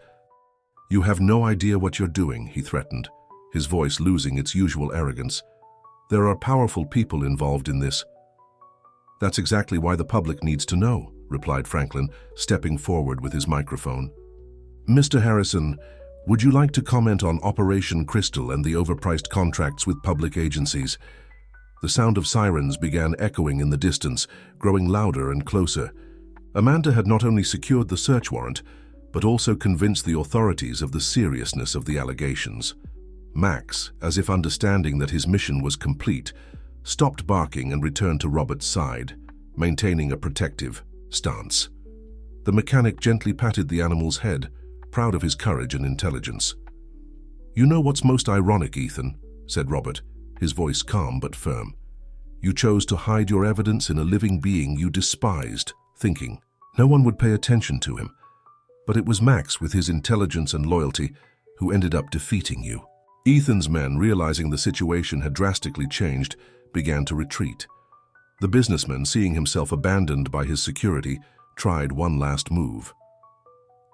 "You have no idea what you're doing," he threatened, his voice losing its usual arrogance. "There are powerful people involved in this." "That's exactly why the public needs to know," replied Franklin, stepping forward with his microphone. "Mr. Harrison, would you like to comment on Operation Crystal and the overpriced contracts with public agencies?" The sound of sirens began echoing in the distance, growing louder and closer. Amanda had not only secured the search warrant, but also convinced the authorities of the seriousness of the allegations. Max, as if understanding that his mission was complete, stopped barking and returned to Robert's side, maintaining a protective stance. The mechanic gently patted the animal's head, proud of his courage and intelligence. "You know what's most ironic, Ethan," said Robert, his voice calm but firm. "You chose to hide your evidence in a living being you despised, thinking no one would pay attention to him. But it was Max, with his intelligence and loyalty, who ended up defeating you." Ethan's men, realizing the situation had drastically changed, began to retreat. The businessman, seeing himself abandoned by his security, tried one last move.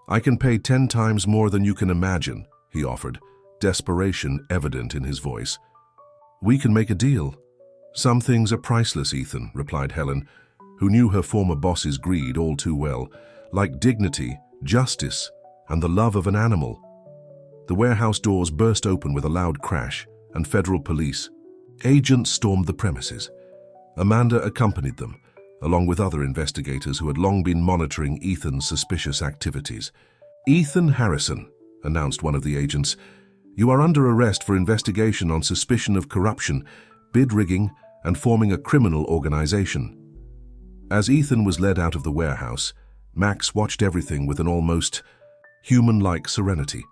"I can pay 10 times more than you can imagine," he offered, desperation evident in his voice. "We can make a deal." "Some things are priceless, Ethan," replied Helen, who knew her former boss's greed all too well, like dignity, justice, and the love of an animal. The warehouse doors burst open with a loud crash, and federal police agents stormed the premises. Amanda accompanied them, along with other investigators who had long been monitoring Ethan's suspicious activities. "Ethan Harrison," announced one of the agents, "you are under arrest for investigation on suspicion of corruption, bid rigging, and forming a criminal organization." As Ethan was led out of the warehouse, Max watched everything with an almost human-like serenity.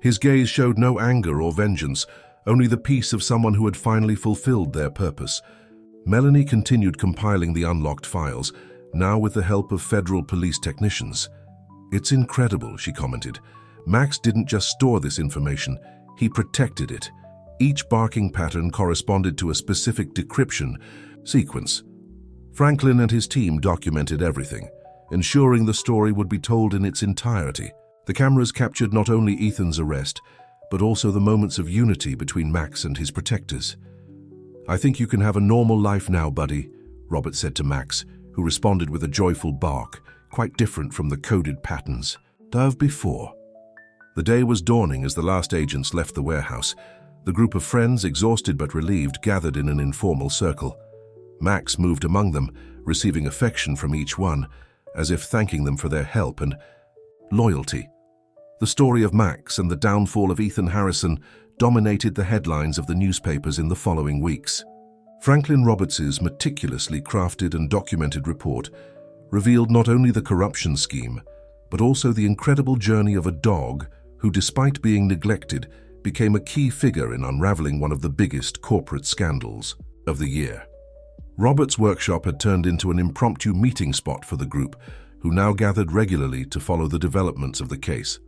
His gaze showed no anger or vengeance, only the peace of someone who had finally fulfilled their purpose. Melanie continued compiling the unlocked files, now with the help of federal police technicians. "It's incredible," she commented. "Max didn't just store this information, he protected it. Each barking pattern corresponded to a specific decryption sequence. Franklin and his team documented everything, ensuring the story would be told in its entirety. The cameras captured not only Ethan's arrest, but also the moments of unity between Max and his protectors. "I think you can have a normal life now, buddy," Robert said to Max, who responded with a joyful bark, quite different from the coded patterns of before. The day was dawning as the last agents left the warehouse. The group of friends, exhausted but relieved, gathered in an informal circle. Max moved among them, receiving affection from each one, as if thanking them for their help and loyalty. The story of Max and the downfall of Ethan Harrison dominated the headlines of the newspapers in the following weeks. Franklin Roberts' meticulously crafted and documented report revealed not only the corruption scheme, but also the incredible journey of a dog who, despite being neglected, became a key figure in unraveling one of the biggest corporate scandals of the year. Robert's workshop had turned into an impromptu meeting spot for the group, who now gathered regularly to follow the developments of the case.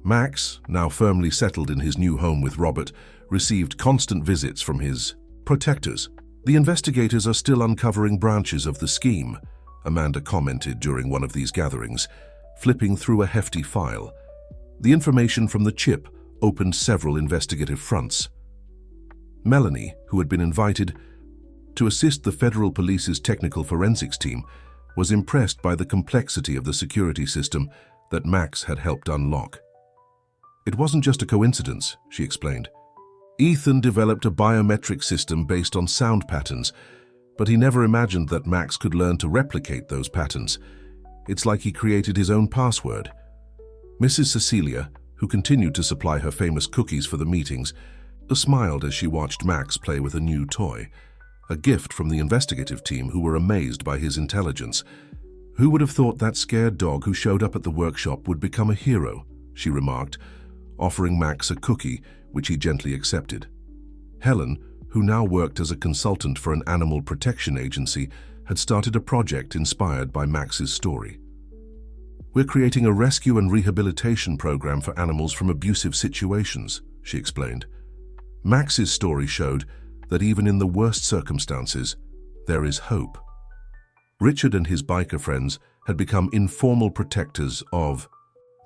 Max, now firmly settled in his new home with Robert, received constant visits from his protectors. "The investigators are still uncovering branches of the scheme," Amanda commented during one of these gatherings, flipping through a hefty file. The information from the chip opened several investigative fronts. Melanie, who had been invited to assist the federal police's technical forensics team, was impressed by the complexity of the security system that Max had helped unlock. "It wasn't just a coincidence," she explained. "Ethan developed a biometric system based on sound patterns, but he never imagined that Max could learn to replicate those patterns. It's like he created his own password." Mrs. Cecilia, who continued to supply her famous cookies for the meetings, smiled as she watched Max play with a new toy, a gift from the investigative team, who were amazed by his intelligence. "Who would have thought that scared dog who showed up at the workshop would become a hero?" she remarked, offering Max a cookie, which he gently accepted. Helen, who now worked as a consultant for an animal protection agency, had started a project inspired by Max's story. "We're creating a rescue and rehabilitation program for animals from abusive situations," she explained. Max's story showed that even in the worst circumstances, there is hope. Richard and his biker friends had become informal protectors of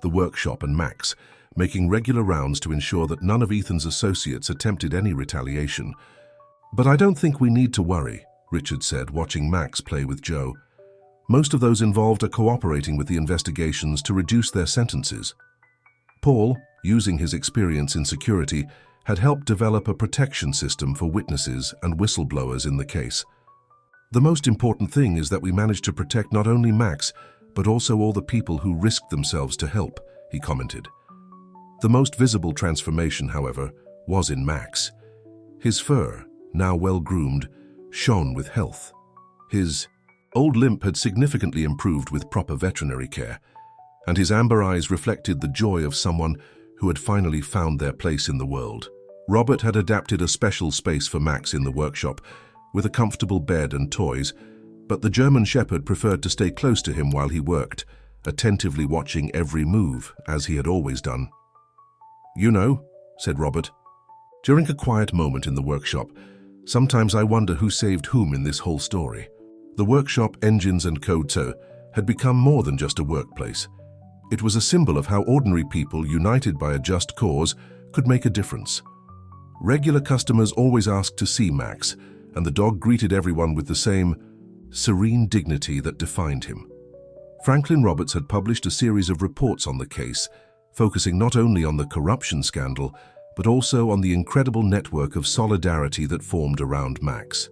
the workshop and Max, making regular rounds to ensure that none of Ethan's associates attempted any retaliation. "But I don't think we need to worry," Richard said, watching Max play with Joe. "Most of those involved are cooperating with the investigations to reduce their sentences." Paul, using his experience in security, had helped develop a protection system for witnesses and whistleblowers in the case. "The most important thing is that we managed to protect not only Max, but also all the people who risked themselves to help," he commented. The most visible transformation, however, was in Max. His fur, now well-groomed, shone with health. His old limp had significantly improved with proper veterinary care, and his amber eyes reflected the joy of someone who had finally found their place in the world. Robert had adapted a special space for Max in the workshop, with a comfortable bed and toys, but the German Shepherd preferred to stay close to him while he worked, attentively watching every move, as he had always done. "You know," said Robert, during a quiet moment in the workshop, "sometimes I wonder who saved whom in this whole story." The workshop, engines and code had become more than just a workplace. It was a symbol of how ordinary people, united by a just cause, could make a difference. Regular customers always asked to see Max, and the dog greeted everyone with the same serene dignity that defined him. Franklin Roberts had published a series of reports on the case, focusing not only on the corruption scandal, but also on the incredible network of solidarity that formed around Max.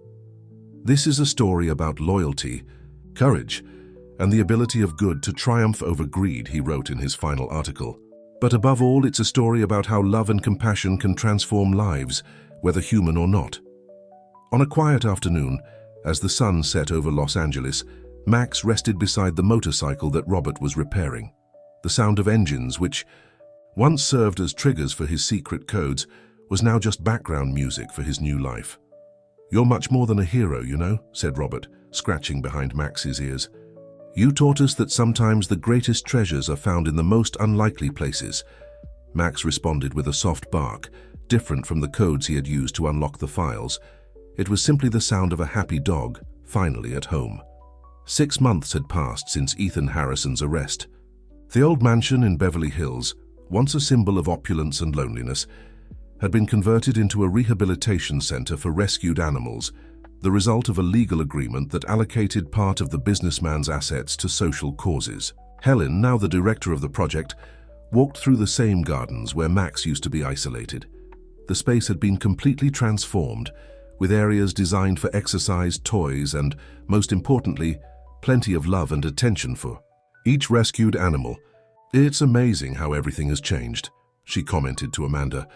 This is a story about loyalty, courage, and the ability of good to triumph over greed, he wrote in his final article. But above all, it's a story about how love and compassion can transform lives, whether human or not. On a quiet afternoon, as the sun set over Los Angeles, Max rested beside the motorcycle that Robert was repairing. The sound of engines, which once served as triggers for his secret codes, was now just background music for his new life. "You're much more than a hero, you know," said Robert, scratching behind Max's ears. "You taught us that sometimes the greatest treasures are found in the most unlikely places." Max responded with a soft bark, different from the codes he had used to unlock the files. It was simply the sound of a happy dog, finally at home. 6 months had passed since Ethan Harrison's arrest. The old mansion in Beverly Hills, once a symbol of opulence and loneliness, had been converted into a rehabilitation center for rescued animals, the result of a legal agreement that allocated part of the businessman's assets to social causes. Helen, now the director of the project, walked through the same gardens where Max used to be isolated. The space had been completely transformed, with areas designed for exercise, toys, and, most importantly, plenty of love and attention for each rescued animal. "It's amazing how everything has changed," she commented to Amanda,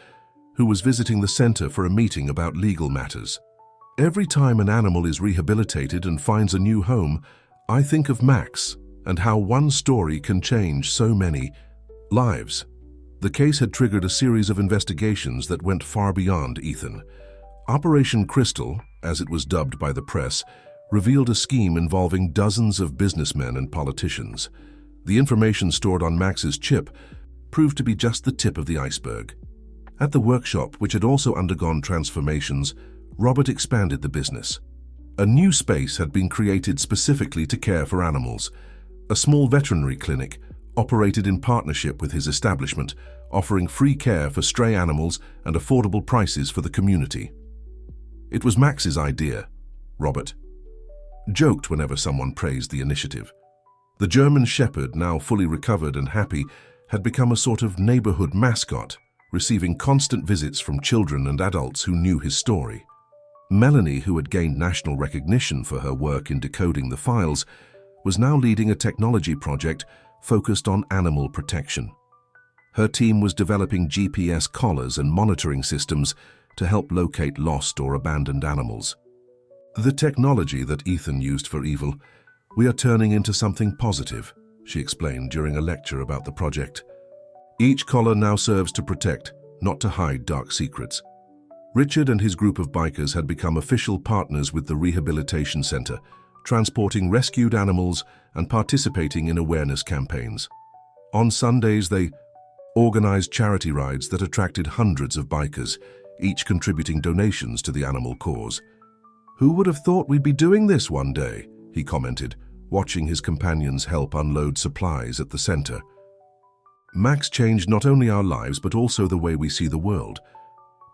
who was visiting the center for a meeting about legal matters. "Every time an animal is rehabilitated and finds a new home, I think of Max and how one story can change so many lives." The case had triggered a series of investigations that went far beyond Ethan. Operation Crystal, as it was dubbed by the press, revealed a scheme involving dozens of businessmen and politicians. The information stored on Max's chip proved to be just the tip of the iceberg. At the workshop, which had also undergone transformations, Robert expanded the business. A new space had been created specifically to care for animals. A small veterinary clinic operated in partnership with his establishment, offering free care for stray animals and affordable prices for the community. It was Max's idea, Robert joked whenever someone praised the initiative. The German Shepherd, now fully recovered and happy, had become a sort of neighborhood mascot, receiving constant visits from children and adults who knew his story. Melanie, who had gained national recognition for her work in decoding the files, was now leading a technology project focused on animal protection. Her team was developing GPS collars and monitoring systems to help locate lost or abandoned animals. "The technology that Ethan used for evil, we are turning into something positive," she explained during a lecture about the project. "Each collar now serves to protect, not to hide dark secrets." Richard and his group of bikers had become official partners with the rehabilitation center, transporting rescued animals and participating in awareness campaigns. On Sundays, they organized charity rides that attracted hundreds of bikers, each contributing donations to the animal cause. "Who would have thought we'd be doing this one day?" he commented, watching his companions help unload supplies at the center. Max changed not only our lives, but also the way we see the world.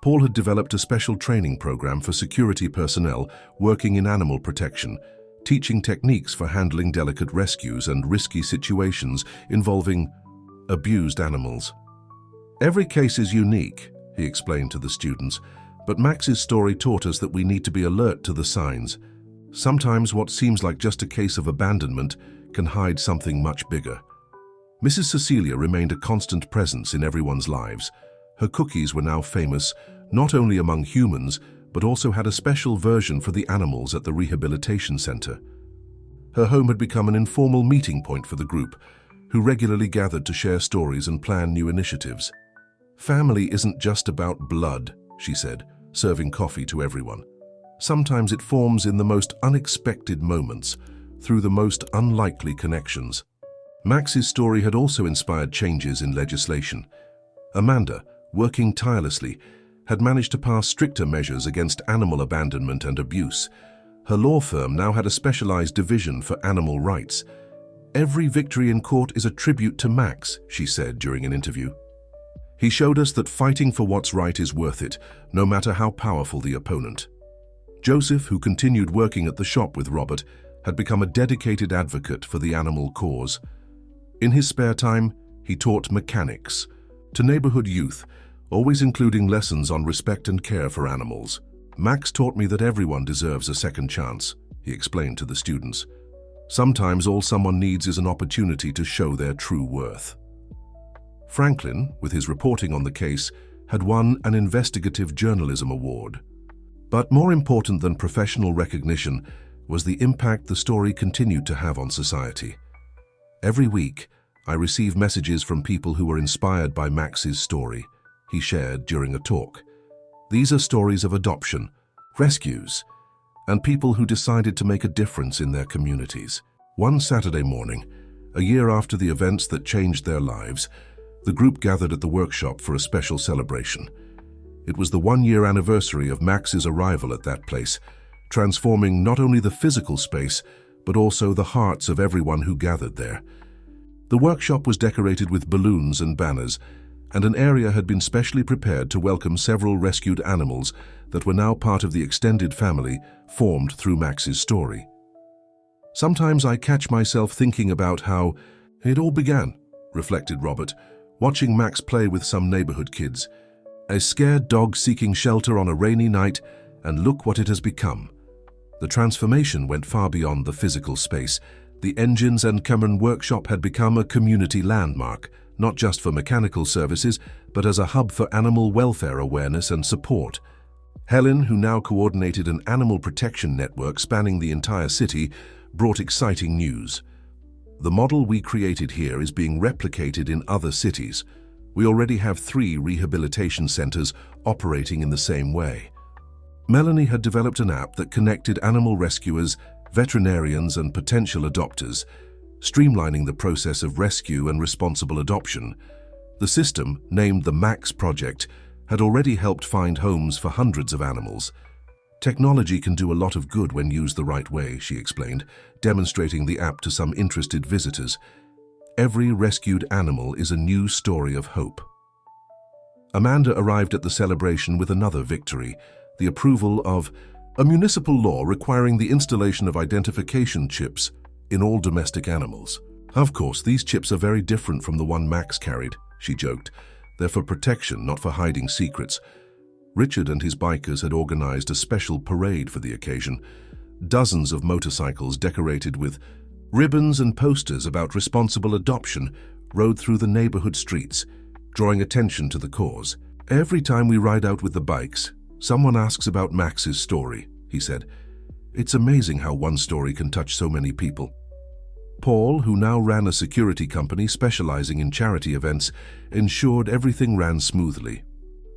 Paul had developed a special training program for security personnel working in animal protection, teaching techniques for handling delicate rescues and risky situations involving abused animals. "Every case is unique," he explained to the students, but Max's story taught us that we need to be alert to the signs. Sometimes what seems like just a case of abandonment can hide something much bigger. Mrs. Cecilia remained a constant presence in everyone's lives. Her cookies were now famous, not only among humans, but also had a special version for the animals at the rehabilitation center. Her home had become an informal meeting point for the group, who regularly gathered to share stories and plan new initiatives. "Family isn't just about blood," she said, serving coffee to everyone. "Sometimes it forms in the most unexpected moments, through the most unlikely connections." Max's story had also inspired changes in legislation. Amanda, working tirelessly, had managed to pass stricter measures against animal abandonment and abuse. Her law firm now had a specialized division for animal rights. "Every victory in court is a tribute to Max," she said during an interview. "He showed us that fighting for what's right is worth it, no matter how powerful the opponent." Joseph, who continued working at the shop with Robert, had become a dedicated advocate for the animal cause. In his spare time, he taught mechanics to neighborhood youth, always including lessons on respect and care for animals. "Max taught me that everyone deserves a second chance," he explained to the students. "Sometimes all someone needs is an opportunity to show their true worth." Franklin, with his reporting on the case, had won an investigative journalism award. But more important than professional recognition was the impact the story continued to have on society. "Every week, I receive messages from people who were inspired by Max's story," he shared during a talk. "These are stories of adoption, rescues, and people who decided to make a difference in their communities." One Saturday morning, a year after the events that changed their lives, the group gathered at the workshop for a special celebration. It was the one-year anniversary of Max's arrival at that place, transforming not only the physical space, but also the hearts of everyone who gathered there. The workshop was decorated with balloons and banners, and an area had been specially prepared to welcome several rescued animals that were now part of the extended family formed through Max's story. "Sometimes I catch myself thinking about how it all began," reflected Robert, watching Max play with some neighborhood kids. "A scared dog seeking shelter on a rainy night, and look what it has become." The transformation went far beyond the physical space. The Engines and Cameron workshop had become a community landmark, not just for mechanical services, but as a hub for animal welfare awareness and support. Helen, who now coordinated an animal protection network spanning the entire city, brought exciting news. "The model we created here is being replicated in other cities. We already have 3 rehabilitation centers operating in the same way." Melanie had developed an app that connected animal rescuers, veterinarians, and potential adopters, streamlining the process of rescue and responsible adoption. The system, named the Max Project, had already helped find homes for hundreds of animals. "Technology can do a lot of good when used the right way," she explained, demonstrating the app to some interested visitors. "Every rescued animal is a new story of hope." Amanda arrived at the celebration with another victory, the approval of a municipal law requiring the installation of identification chips in all domestic animals. "Of course, these chips are very different from the one Max carried," she joked. "They're for protection, not for hiding secrets." Richard and his bikers had organized a special parade for the occasion. Dozens of motorcycles decorated with ribbons and posters about responsible adoption rode through the neighborhood streets, drawing attention to the cause. "Every time we ride out with the bikes, someone asks about Max's story," he said. "It's amazing how one story can touch so many people." Paul, who now ran a security company specializing in charity events, ensured everything ran smoothly.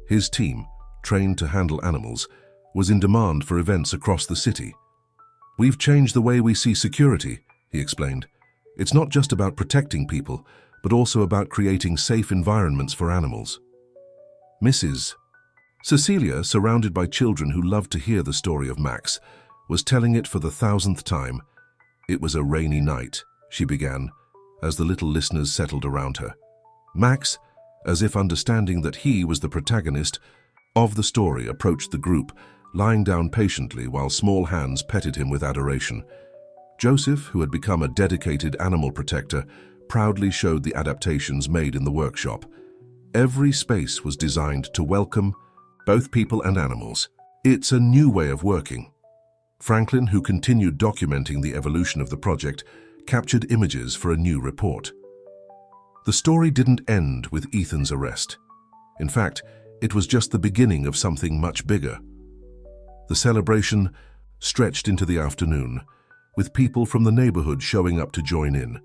His team, trained to handle animals, was in demand for events across the city. "We've changed the way we see security," he explained. "It's not just about protecting people, but also about creating safe environments for animals." Mrs. Cecilia, surrounded by children who loved to hear the story of Max, was telling it for the 1,000th time. "It was a rainy night," she began, as the little listeners settled around her. Max, as if understanding that he was the protagonist of the story, approached the group, lying down patiently while small hands petted him with adoration. Joseph, who had become a dedicated animal protector, proudly showed the adaptations made in the workshop. Every space was designed to welcome both people and animals. "It's a new way of working." Franklin, who continued documenting the evolution of the project, captured images for a new report. The story didn't end with Ethan's arrest. In fact, it was just the beginning of something much bigger. The celebration stretched into the afternoon, with people from the neighborhood showing up to join in,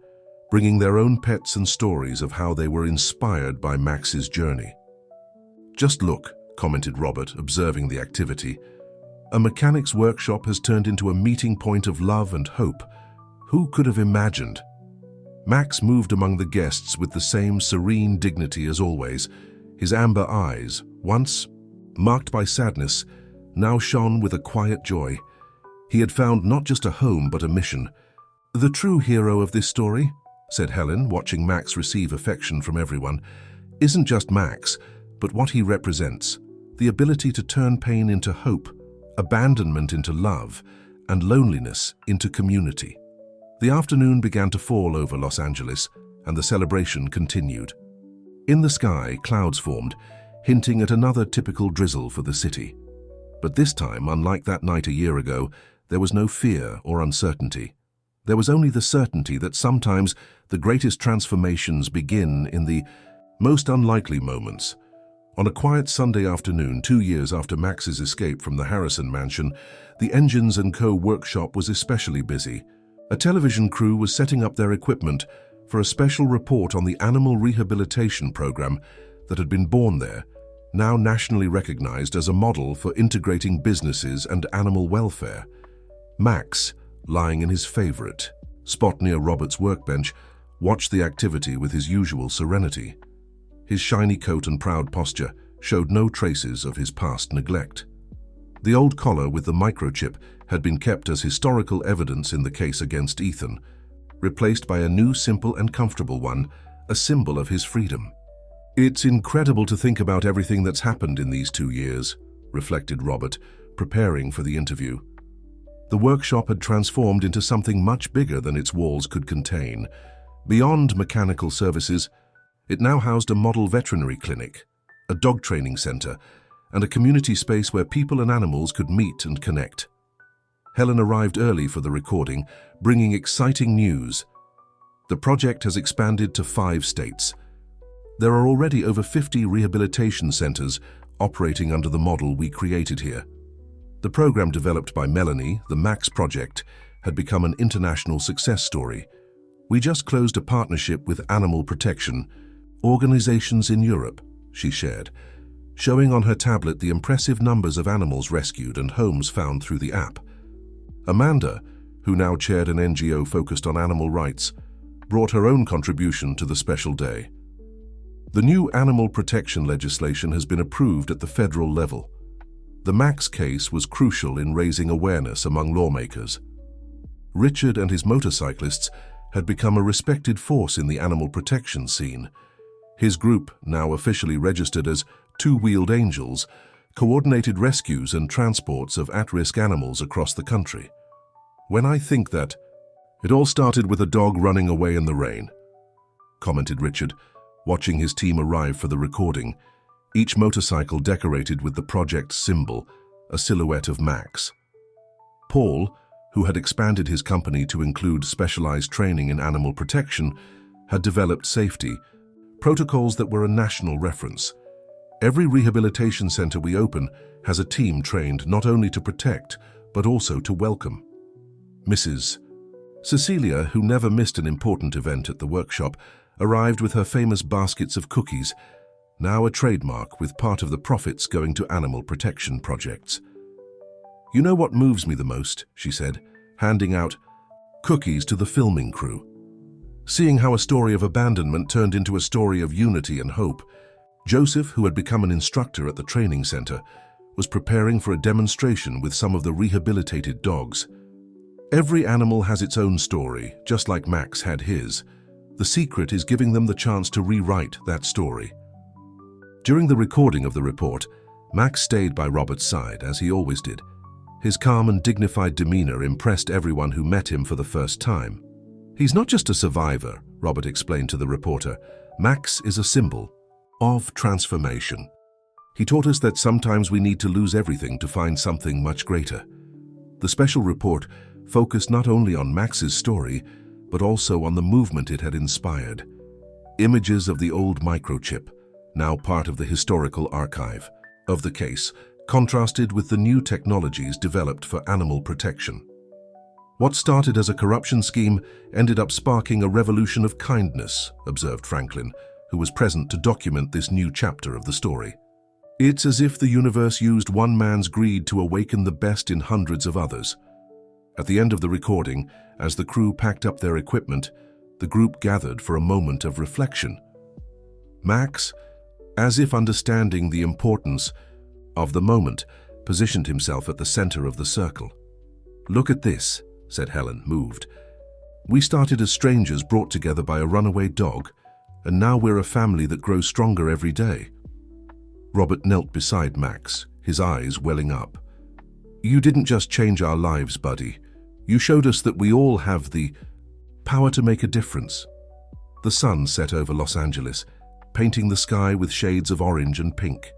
bringing their own pets and stories of how they were inspired by Max's journey. "Just look," commented Robert, observing the activity. "A mechanic's workshop has turned into a meeting point of love and hope. Who could have imagined?" Max moved among the guests with the same serene dignity as always. His amber eyes, once marked by sadness, now shone with a quiet joy. He had found not just a home but a mission. "The true hero of this story," said Helen, watching Max receive affection from everyone, "isn't just Max, but what he represents. The ability to turn pain into hope, abandonment into love, and loneliness into community." The afternoon began to fall over Los Angeles, and the celebration continued. In the sky, clouds formed, hinting at another typical drizzle for the city. But this time, unlike that night a year ago, there was no fear or uncertainty. There was only the certainty that sometimes the greatest transformations begin in the most unlikely moments. On a quiet Sunday afternoon, 2 years after Max's escape from the Harrison mansion, the Engines & Co. workshop was especially busy. A television crew was setting up their equipment for a special report on the animal rehabilitation program that had been born there, now nationally recognized as a model for integrating businesses and animal welfare. Max, lying in his favorite spot near Robert's workbench, watched the activity with his usual serenity. His shiny coat and proud posture showed no traces of his past neglect. The old collar with the microchip had been kept as historical evidence in the case against Ethan, replaced by a new, simple and comfortable one, a symbol of his freedom. "It's incredible to think about everything that's happened in these 2 years," reflected Robert, preparing for the interview. The workshop had transformed into something much bigger than its walls could contain. Beyond mechanical services, it now housed a model veterinary clinic, a dog training center, and a community space where people and animals could meet and connect. Helen arrived early for the recording, bringing exciting news. The project has expanded to 5 states. There are already over 50 rehabilitation centers operating under the model we created here. The program developed by Melanie, the Max Project, had become an international success story. "We just closed a partnership with Animal Protection Organizations in Europe," she shared, showing on her tablet the impressive numbers of animals rescued and homes found through the app. Amanda, who now chaired an NGO focused on animal rights, brought her own contribution to the special day. The new animal protection legislation has been approved at the federal level. The Max case was crucial in raising awareness among lawmakers. Richard and his motorcyclists had become a respected force in the animal protection scene. His group, now officially registered as Two-Wheeled Angels, coordinated rescues and transports of at-risk animals across the country. "When I think that it all started with a dog running away in the rain," commented Richard, watching his team arrive for the recording, each motorcycle decorated with the project's symbol, a silhouette of Max. Paul, who had expanded his company to include specialized training in animal protection, had developed safety protocols that were a national reference. Every rehabilitation center we open has a team trained not only to protect, but also to welcome. Mrs. Cecilia, who never missed an important event at the workshop, arrived with her famous baskets of cookies, now a trademark with part of the profits going to animal protection projects. "You know what moves me the most," she said, handing out cookies to the filming crew. Seeing how a story of abandonment turned into a story of unity and hope, Joseph, who had become an instructor at the training center, was preparing for a demonstration with some of the rehabilitated dogs. Every animal has its own story, just like Max had his. The secret is giving them the chance to rewrite that story. During the recording of the report, Max stayed by Robert's side, as he always did. His calm and dignified demeanor impressed everyone who met him for the first time. "He's not just a survivor," Robert explained to the reporter. "Max is a symbol of transformation. He taught us that sometimes we need to lose everything to find something much greater." The special report focused not only on Max's story, but also on the movement it had inspired. Images of the old microchip, now part of the historical archive of the case, contrasted with the new technologies developed for animal protection. What started as a corruption scheme ended up sparking a revolution of kindness, observed Franklin, who was present to document this new chapter of the story. It's as if the universe used one man's greed to awaken the best in hundreds of others. At the end of the recording, as the crew packed up their equipment, the group gathered for a moment of reflection. Max, as if understanding the importance of the moment, positioned himself at the center of the circle. "Look at this," said Helen, moved. "We started as strangers brought together by a runaway dog, and now we're a family that grows stronger every day." Robert knelt beside Max, his eyes welling up. "You didn't just change our lives, buddy. You showed us that we all have the power to make a difference." The sun set over Los Angeles, painting the sky with shades of orange and pink.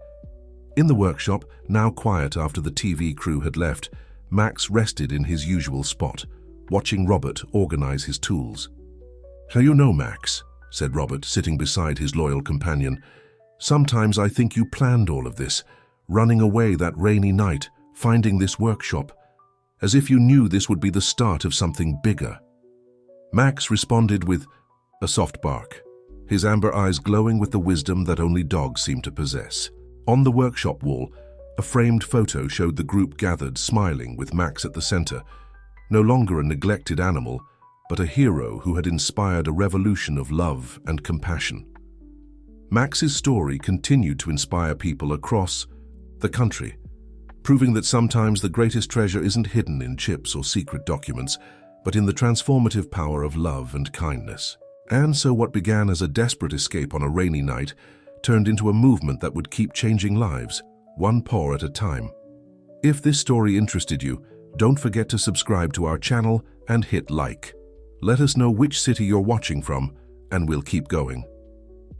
In the workshop, now quiet after the TV crew had left, Max rested in his usual spot, watching Robert organize his tools. "You know, Max," said Robert, sitting beside his loyal companion, "sometimes I think you planned all of this, running away that rainy night, finding this workshop, as if you knew this would be the start of something bigger." Max responded with a soft bark, his amber eyes glowing with the wisdom that only dogs seem to possess. On the workshop wall, a framed photo showed the group gathered, smiling, with Max at the center, no longer a neglected animal, but a hero who had inspired a revolution of love and compassion. Max's story continued to inspire people across the country, proving that sometimes the greatest treasure isn't hidden in chips or secret documents, but in the transformative power of love and kindness. And so what began as a desperate escape on a rainy night turned into a movement that would keep changing lives, one paw at a time. If this story interested you, don't forget to subscribe to our channel and hit like. Let us know which city you're watching from, and we'll keep going.